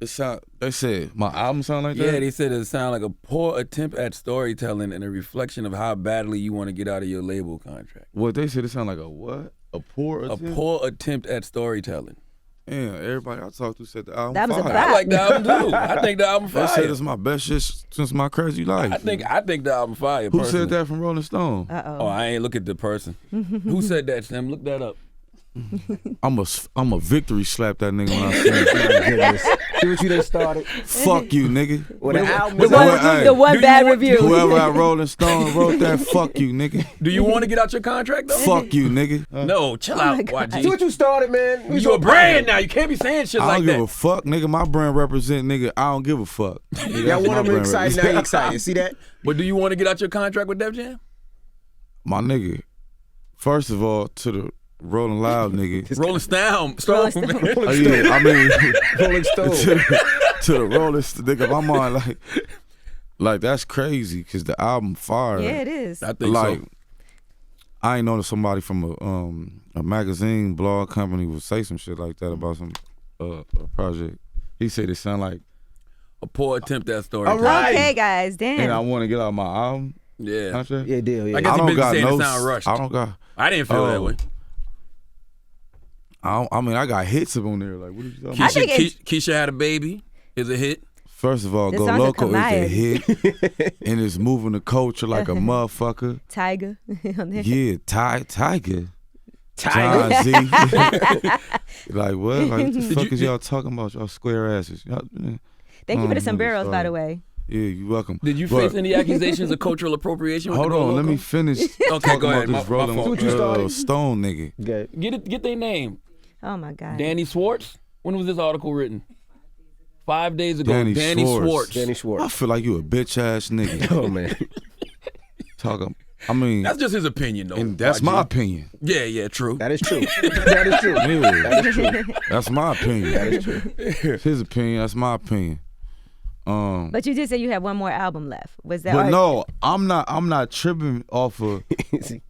[SPEAKER 4] They said my album sound like that?
[SPEAKER 2] Yeah, they said it sounded like a poor attempt at storytelling and a reflection of how badly you want to get out of your label contract.
[SPEAKER 4] What they said, it sounded like a what? A poor attempt?
[SPEAKER 2] A poor attempt at storytelling.
[SPEAKER 4] Yeah, everybody I talked to said the album
[SPEAKER 5] that was
[SPEAKER 4] fire.
[SPEAKER 2] I like the album too. I think the album fire.
[SPEAKER 4] They said it's my best shit since my Crazy Life.
[SPEAKER 2] I think the album fire.
[SPEAKER 4] Who
[SPEAKER 2] personally.
[SPEAKER 4] said that from Rolling Stone?
[SPEAKER 2] Oh, I ain't look at the person. Who said that, Sam? Look that up.
[SPEAKER 4] I'm a victory slap that nigga when I see him.
[SPEAKER 3] My goodness. See what you done started?
[SPEAKER 4] Fuck you, nigga.
[SPEAKER 3] Well, the album
[SPEAKER 5] The one bad review.
[SPEAKER 4] Whoever at Rolling Stone wrote that, fuck you, nigga.
[SPEAKER 2] Do you want to get out your contract though?
[SPEAKER 4] Fuck you, nigga.
[SPEAKER 2] No, chill out, YG.
[SPEAKER 3] See what you started, man.
[SPEAKER 2] You a brand now. You can't be saying shit
[SPEAKER 4] I
[SPEAKER 2] like
[SPEAKER 4] don't give a
[SPEAKER 2] that.
[SPEAKER 4] fuck, nigga. My brand represent, nigga. I don't give a fuck.
[SPEAKER 3] Y'all want them excited, now you excited. See that?
[SPEAKER 2] But do you want to get out your contract with Def Jam?
[SPEAKER 4] My nigga, first of all, to the Rolling Loud nigga.
[SPEAKER 2] Rolling Stone.
[SPEAKER 4] Oh, yeah, I mean,
[SPEAKER 3] Rolling Stone.
[SPEAKER 4] to the Rolling nigga, my mind like that's crazy, because the album fire.
[SPEAKER 5] Yeah, it is.
[SPEAKER 2] I think
[SPEAKER 4] like,
[SPEAKER 2] so.
[SPEAKER 4] I ain't know that somebody from a magazine blog company would say some shit like that about some a project. He said it sound like
[SPEAKER 2] A poor attempt at storytelling.
[SPEAKER 3] All right.
[SPEAKER 5] Okay, guys, damn.
[SPEAKER 4] and I want to get out my album.
[SPEAKER 2] Yeah.
[SPEAKER 4] Contract.
[SPEAKER 3] Yeah, deal, yeah.
[SPEAKER 2] I guess
[SPEAKER 4] I
[SPEAKER 2] he
[SPEAKER 4] don't
[SPEAKER 2] been
[SPEAKER 4] got
[SPEAKER 2] saying
[SPEAKER 4] no.
[SPEAKER 2] it sound rushed.
[SPEAKER 4] I don't got.
[SPEAKER 2] I didn't feel that way.
[SPEAKER 4] I mean, I got hits up on there. Like, what are you talking
[SPEAKER 5] I
[SPEAKER 4] about?
[SPEAKER 5] think
[SPEAKER 2] Keisha Had a Baby is a hit.
[SPEAKER 4] First of all,
[SPEAKER 5] The
[SPEAKER 4] Go
[SPEAKER 5] song's a
[SPEAKER 4] Loco is a
[SPEAKER 5] collab.
[SPEAKER 4] hit, and it's moving the culture like a motherfucker.
[SPEAKER 5] Tiger. on there.
[SPEAKER 4] Yeah, Tiger. John Z. Like, what? Like, what the fuck is y'all talking about? Y'all square asses. Y'all,
[SPEAKER 5] Thank you for the
[SPEAKER 4] Mm,
[SPEAKER 5] sombreros, by
[SPEAKER 4] sorry.
[SPEAKER 5] the way.
[SPEAKER 4] yeah, you welcome.
[SPEAKER 2] Did you
[SPEAKER 4] But-
[SPEAKER 2] face any accusations of cultural appropriation? With
[SPEAKER 4] Hold
[SPEAKER 2] the Go
[SPEAKER 4] on, let
[SPEAKER 2] Loco?
[SPEAKER 4] me finish.
[SPEAKER 2] Okay,
[SPEAKER 4] talking
[SPEAKER 2] go ahead.
[SPEAKER 4] about this
[SPEAKER 2] My
[SPEAKER 4] Rolling
[SPEAKER 2] fault.
[SPEAKER 3] What you started?
[SPEAKER 4] Stone nigga.
[SPEAKER 3] Okay.
[SPEAKER 2] Get their name.
[SPEAKER 5] Oh my God.
[SPEAKER 2] Danny Schwartz. When was this article written? 5 days ago.
[SPEAKER 4] Danny
[SPEAKER 2] Danny
[SPEAKER 4] Schwartz.
[SPEAKER 2] Schwartz.
[SPEAKER 3] Danny
[SPEAKER 4] I
[SPEAKER 3] Schwartz.
[SPEAKER 4] feel like you a bitch ass nigga.
[SPEAKER 3] Oh, man.
[SPEAKER 4] Talking. I mean,
[SPEAKER 2] That's just his opinion, though.
[SPEAKER 4] and that's
[SPEAKER 2] YG.
[SPEAKER 4] my opinion.
[SPEAKER 2] Yeah, true.
[SPEAKER 3] That is true. That is true.
[SPEAKER 4] Yeah,
[SPEAKER 3] That is true.
[SPEAKER 4] that's my opinion.
[SPEAKER 3] That is true.
[SPEAKER 4] It's his opinion. That's my opinion.
[SPEAKER 5] But you did say you had one more album left. Was that?
[SPEAKER 4] But no, I'm not tripping off of.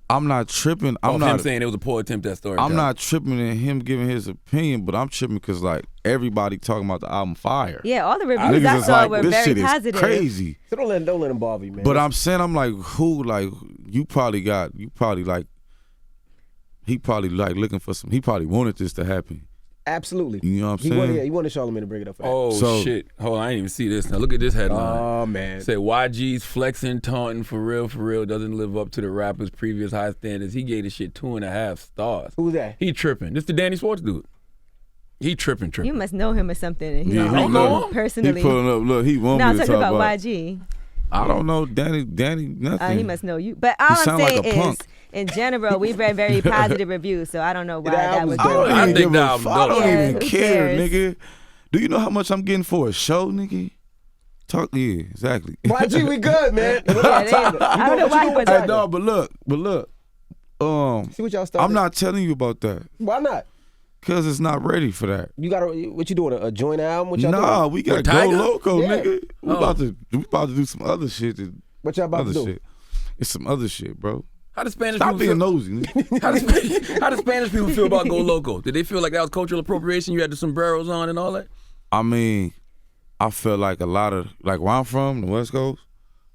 [SPEAKER 4] I'm not tripping. I'm
[SPEAKER 2] Off
[SPEAKER 4] not
[SPEAKER 2] him saying it was a poor attempt at storytelling.
[SPEAKER 4] I'm not tripping at him giving his opinion, but I'm tripping because like everybody talking about the album fire.
[SPEAKER 5] Yeah, all the reviews
[SPEAKER 4] Niggas
[SPEAKER 5] I
[SPEAKER 4] is
[SPEAKER 5] saw
[SPEAKER 4] like,
[SPEAKER 5] were
[SPEAKER 4] this
[SPEAKER 5] very
[SPEAKER 4] shit
[SPEAKER 5] positive.
[SPEAKER 4] is crazy.
[SPEAKER 3] So don't let him bother you, man.
[SPEAKER 4] But I'm saying, I'm like, who, like, he probably like, he probably like looking for some, he probably wanted this to happen.
[SPEAKER 3] Absolutely.
[SPEAKER 4] You know what I'm saying?
[SPEAKER 3] He wanted Charlamagne to bring it up for that.
[SPEAKER 2] Oh, shit. Hold on, I didn't even see this. Now, look at this headline.
[SPEAKER 3] Oh, man.
[SPEAKER 2] Say, YG's flexing, taunting, for real, doesn't live up to the rapper's previous high standards. He gave this shit 2.5 stars.
[SPEAKER 3] Who's that?
[SPEAKER 2] He tripping. This the Danny Sports dude. He tripping.
[SPEAKER 5] You must know him or something. And
[SPEAKER 4] Yeah,
[SPEAKER 2] I don't know him.
[SPEAKER 5] personally.
[SPEAKER 4] He pulling up. Look, he want
[SPEAKER 5] No,
[SPEAKER 4] me
[SPEAKER 5] I'm
[SPEAKER 4] to
[SPEAKER 5] talking
[SPEAKER 4] talk
[SPEAKER 5] about YG.
[SPEAKER 4] I don't know, Danny, nothing.
[SPEAKER 5] He must know you. But all I'm
[SPEAKER 4] sound
[SPEAKER 5] saying
[SPEAKER 4] like a
[SPEAKER 5] is,
[SPEAKER 4] punk.
[SPEAKER 5] in general, we've read very positive reviews, so I don't know why that was
[SPEAKER 3] album's dope.
[SPEAKER 2] I
[SPEAKER 4] even
[SPEAKER 2] think
[SPEAKER 4] give a
[SPEAKER 2] that
[SPEAKER 4] fuck.
[SPEAKER 2] album
[SPEAKER 4] I don't
[SPEAKER 5] Yeah,
[SPEAKER 4] even
[SPEAKER 5] who
[SPEAKER 4] care,
[SPEAKER 5] cares?
[SPEAKER 4] nigga. Do you know how much I'm getting for a show, nigga? Yeah, exactly.
[SPEAKER 3] YG, we good, man.
[SPEAKER 5] Yeah, I don't know why he was
[SPEAKER 4] Hey, no, but look.
[SPEAKER 3] See what y'all started.
[SPEAKER 4] I'm not telling you about that
[SPEAKER 3] Why not?
[SPEAKER 4] because it's not ready for that.
[SPEAKER 3] You got what you doing? A joint album? What y'all
[SPEAKER 4] Nah,
[SPEAKER 3] doing?
[SPEAKER 4] we got
[SPEAKER 2] With
[SPEAKER 4] Go
[SPEAKER 2] Tiger?
[SPEAKER 4] Loco,
[SPEAKER 3] Yeah.
[SPEAKER 4] nigga. We about to do some other shit.
[SPEAKER 3] What y'all about to do?
[SPEAKER 4] Shit. It's some other shit, bro.
[SPEAKER 2] How the Spanish
[SPEAKER 4] Stop
[SPEAKER 2] people
[SPEAKER 4] being
[SPEAKER 2] feel?
[SPEAKER 4] nosy. nigga.
[SPEAKER 2] How the Spanish people feel about Go Loco? Did they feel like that was cultural appropriation? You had the sombreros on and all that?
[SPEAKER 4] I mean, I feel like a lot of, like where I'm from, the West Coast,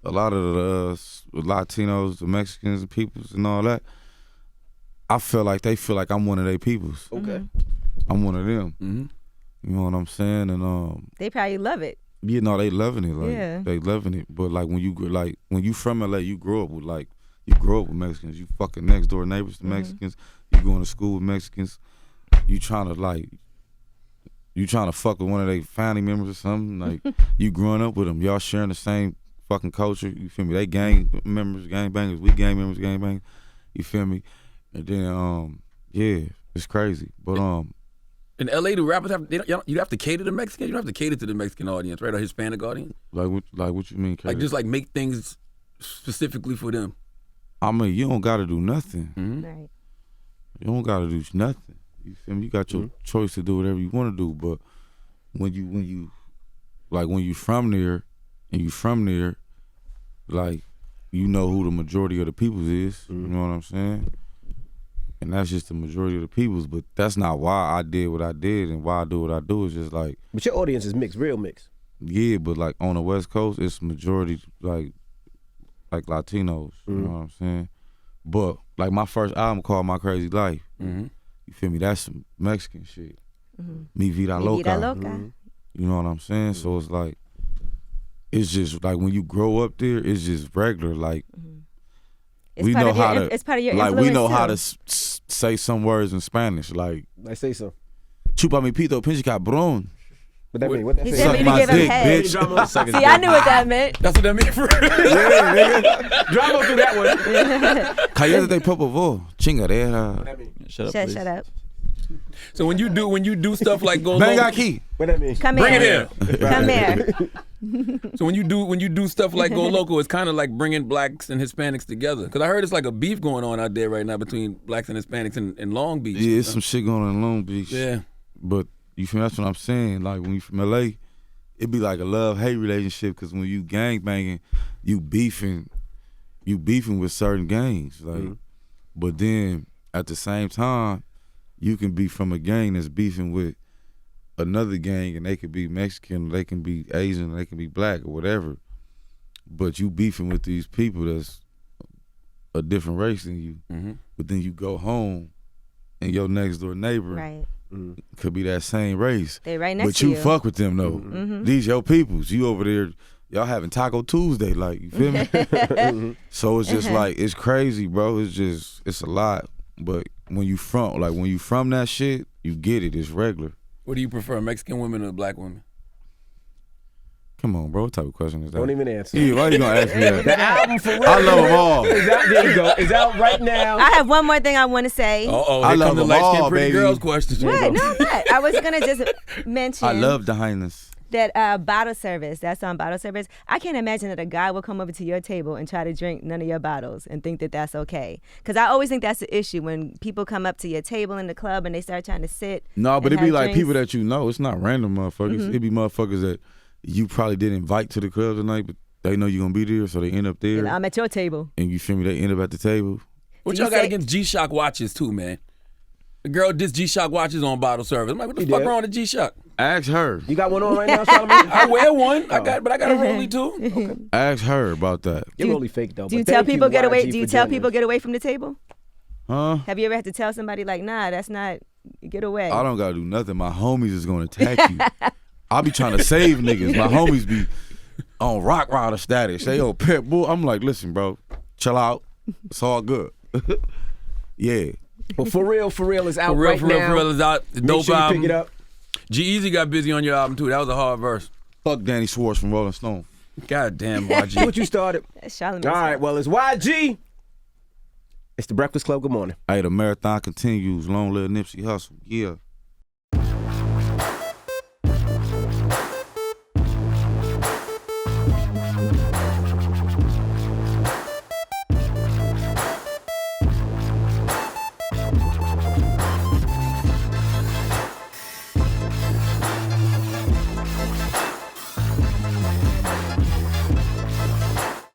[SPEAKER 4] a lot of the Latinos, the Mexicans, the peoples and all that, I feel like they feel like I'm one of their peoples.
[SPEAKER 3] Okay.
[SPEAKER 4] I'm one of them.
[SPEAKER 2] Mm-hmm.
[SPEAKER 4] You know what I'm saying? And
[SPEAKER 5] They probably love it.
[SPEAKER 4] you know, they loving it. Like
[SPEAKER 5] Yeah.
[SPEAKER 4] they loving it. But like when you from LA, you grow up with Mexicans. You fucking next door neighbors to Mexicans. You going to school with Mexicans. You trying to fuck with one of their family members or something. Like you growing up with them. Y'all sharing the same fucking culture. You feel me? They gang members, gang bangers. We gang members, gang bangers. You feel me? And then yeah, it's crazy. But
[SPEAKER 2] In LA, do rappers you have to cater to Mexicans? You don't have to cater to the Mexican audience, right? Or Hispanic audience?
[SPEAKER 4] like what you mean?
[SPEAKER 2] Like
[SPEAKER 4] Kurt?
[SPEAKER 2] just like make things specifically for them.
[SPEAKER 4] I mean, you don't gotta do nothing.
[SPEAKER 2] Mm-hmm.
[SPEAKER 5] Right.
[SPEAKER 4] You don't gotta do nothing. You feel me? You got your choice to do whatever you want to do. But when you from there and you from there, like you know who the majority of the peoples is. You know what I'm saying? And that's just the majority of the peoples. But that's not why I did what I did and why I do what I do. Is just like,
[SPEAKER 3] But your audience is mixed, real mixed.
[SPEAKER 4] yeah, but like on the West Coast, it's majority like Latinos. You know what I'm saying? But like my first album called My Crazy Life.
[SPEAKER 2] Mm-hmm.
[SPEAKER 4] You feel me? That's some Mexican shit. Mi Vida
[SPEAKER 5] Mi
[SPEAKER 4] Loca.
[SPEAKER 5] Vida Loca.
[SPEAKER 4] You know what I'm saying? So it's like, it's just like when you grow up there, it's just regular. Like
[SPEAKER 5] It's
[SPEAKER 4] we
[SPEAKER 5] part
[SPEAKER 4] know
[SPEAKER 5] of your,
[SPEAKER 4] how to,
[SPEAKER 5] it's part of your
[SPEAKER 4] like we know
[SPEAKER 5] influence,
[SPEAKER 4] how
[SPEAKER 5] too.
[SPEAKER 4] to say some words in Spanish. Like
[SPEAKER 3] I say so.
[SPEAKER 4] chupa mi pito, pinche cabrón.
[SPEAKER 3] What that mean? What that
[SPEAKER 5] He
[SPEAKER 3] say?
[SPEAKER 5] said
[SPEAKER 4] Suck
[SPEAKER 5] me to
[SPEAKER 4] my
[SPEAKER 5] give him
[SPEAKER 4] dick,
[SPEAKER 5] head.
[SPEAKER 4] bitch.
[SPEAKER 5] See, I knew what that meant.
[SPEAKER 2] That's what that means for real.
[SPEAKER 3] Yeah, nigga. Drama through that one.
[SPEAKER 4] Cállate, por favor. Chingadera.
[SPEAKER 5] Shut up.
[SPEAKER 2] So when you do stuff like Go
[SPEAKER 4] Venga
[SPEAKER 2] Loco,
[SPEAKER 4] aquí.
[SPEAKER 3] What that mean?
[SPEAKER 5] Come
[SPEAKER 2] bring
[SPEAKER 5] here.
[SPEAKER 2] it in.
[SPEAKER 5] Come here.
[SPEAKER 2] So when you do stuff like Go Loco, it's kind of like bringing blacks and Hispanics together. Because I heard it's like a beef going on out there right now between blacks and Hispanics in Long Beach.
[SPEAKER 4] Yeah, it's some shit going on in Long Beach.
[SPEAKER 2] Yeah.
[SPEAKER 4] But you feel me? That's what I'm saying. Like when you from LA, it be like a love-hate relationship because when you gang banging, you beefing with certain gangs. Like, but then at the same time, you can be from a gang that's beefing with another gang, and they could be Mexican, they can be Asian, they can be black or whatever. But you beefing with these people that's a different race than you. But then you go home, and your next door neighbor
[SPEAKER 5] Right.
[SPEAKER 4] could be that same race.
[SPEAKER 5] They right next
[SPEAKER 4] But
[SPEAKER 5] to
[SPEAKER 4] you
[SPEAKER 5] you.
[SPEAKER 4] fuck with them though. These your peoples. You over there, y'all having Taco Tuesday, like, you feel me? So it's just like, it's crazy, bro. It's a lot. But when you from that shit, you get it. It's regular.
[SPEAKER 2] What do you prefer, Mexican women or black women?
[SPEAKER 4] Come on, bro. What type of question is that?
[SPEAKER 3] Don't even answer.
[SPEAKER 4] Yeah, why you gonna ask me that?
[SPEAKER 3] The album for real.
[SPEAKER 4] I love them all.
[SPEAKER 3] There you go. It's out right now.
[SPEAKER 5] I have one more thing I want to say.
[SPEAKER 2] Oh,
[SPEAKER 4] I
[SPEAKER 2] here
[SPEAKER 4] love
[SPEAKER 2] come the
[SPEAKER 4] them
[SPEAKER 2] light-skinned
[SPEAKER 4] all,
[SPEAKER 2] pretty
[SPEAKER 4] baby.
[SPEAKER 2] girls questions.
[SPEAKER 5] Wait, no, I'm not. I was gonna just mention
[SPEAKER 4] I love the highness.
[SPEAKER 5] that bottle service. That song, bottle service. I can't imagine that a guy will come over to your table and try to drink none of your bottles and think that that's okay. Because I always think that's the issue when people come up to your table in the club and they start trying to sit.
[SPEAKER 4] No, but
[SPEAKER 5] and
[SPEAKER 4] it be
[SPEAKER 5] have
[SPEAKER 4] like
[SPEAKER 5] drinks.
[SPEAKER 4] people that you know. It's not random motherfuckers. It be motherfuckers that you probably didn't invite to the club tonight, but they know you're gonna be there, so they end up there.
[SPEAKER 5] I'm at your table.
[SPEAKER 4] And you feel me? They end up at the table.
[SPEAKER 2] What
[SPEAKER 5] Do you
[SPEAKER 2] y'all got
[SPEAKER 5] say-
[SPEAKER 2] against G-Shock watches too, man? The girl dissed G-Shock watches on bottle service. I'm like, what the
[SPEAKER 3] He
[SPEAKER 2] fuck
[SPEAKER 3] did.
[SPEAKER 2] wrong with G-Shock?
[SPEAKER 4] Ask her.
[SPEAKER 3] You got one on right now, Charlamagne?
[SPEAKER 2] I wear one. I got a Rollie too.
[SPEAKER 4] Ask her about that.
[SPEAKER 3] You're really fake though.
[SPEAKER 5] Do you
[SPEAKER 3] but
[SPEAKER 5] tell
[SPEAKER 3] thank
[SPEAKER 5] people get away?
[SPEAKER 3] YG,
[SPEAKER 5] Do you
[SPEAKER 3] for
[SPEAKER 5] tell
[SPEAKER 3] joining
[SPEAKER 5] people
[SPEAKER 3] us.
[SPEAKER 5] get away from the table?
[SPEAKER 4] Huh?
[SPEAKER 5] Have you ever had to tell somebody like, nah, that's not Get away.
[SPEAKER 4] I don't gotta do nothing. My homies is gonna attack you. I be trying to save niggas. My homies be on rock rider status. They on Pitbull. I'm like, listen, bro, chill out. It's all good. Yeah.
[SPEAKER 3] But For Real is out
[SPEAKER 2] For Real is out.
[SPEAKER 3] Make
[SPEAKER 2] Dope
[SPEAKER 3] sure you
[SPEAKER 2] album.
[SPEAKER 3] pick it up.
[SPEAKER 2] G-Eazy got busy on your album too. That was a hard verse.
[SPEAKER 4] Fuck Danny Schwartz from Rolling Stone.
[SPEAKER 2] God damn, YG.
[SPEAKER 3] What you started?
[SPEAKER 5] Charlamagne.
[SPEAKER 3] All right, well, it's YG. It's the Breakfast Club. Good morning.
[SPEAKER 4] Hey, the marathon continues. Long live Nipsey Hussle. Yeah.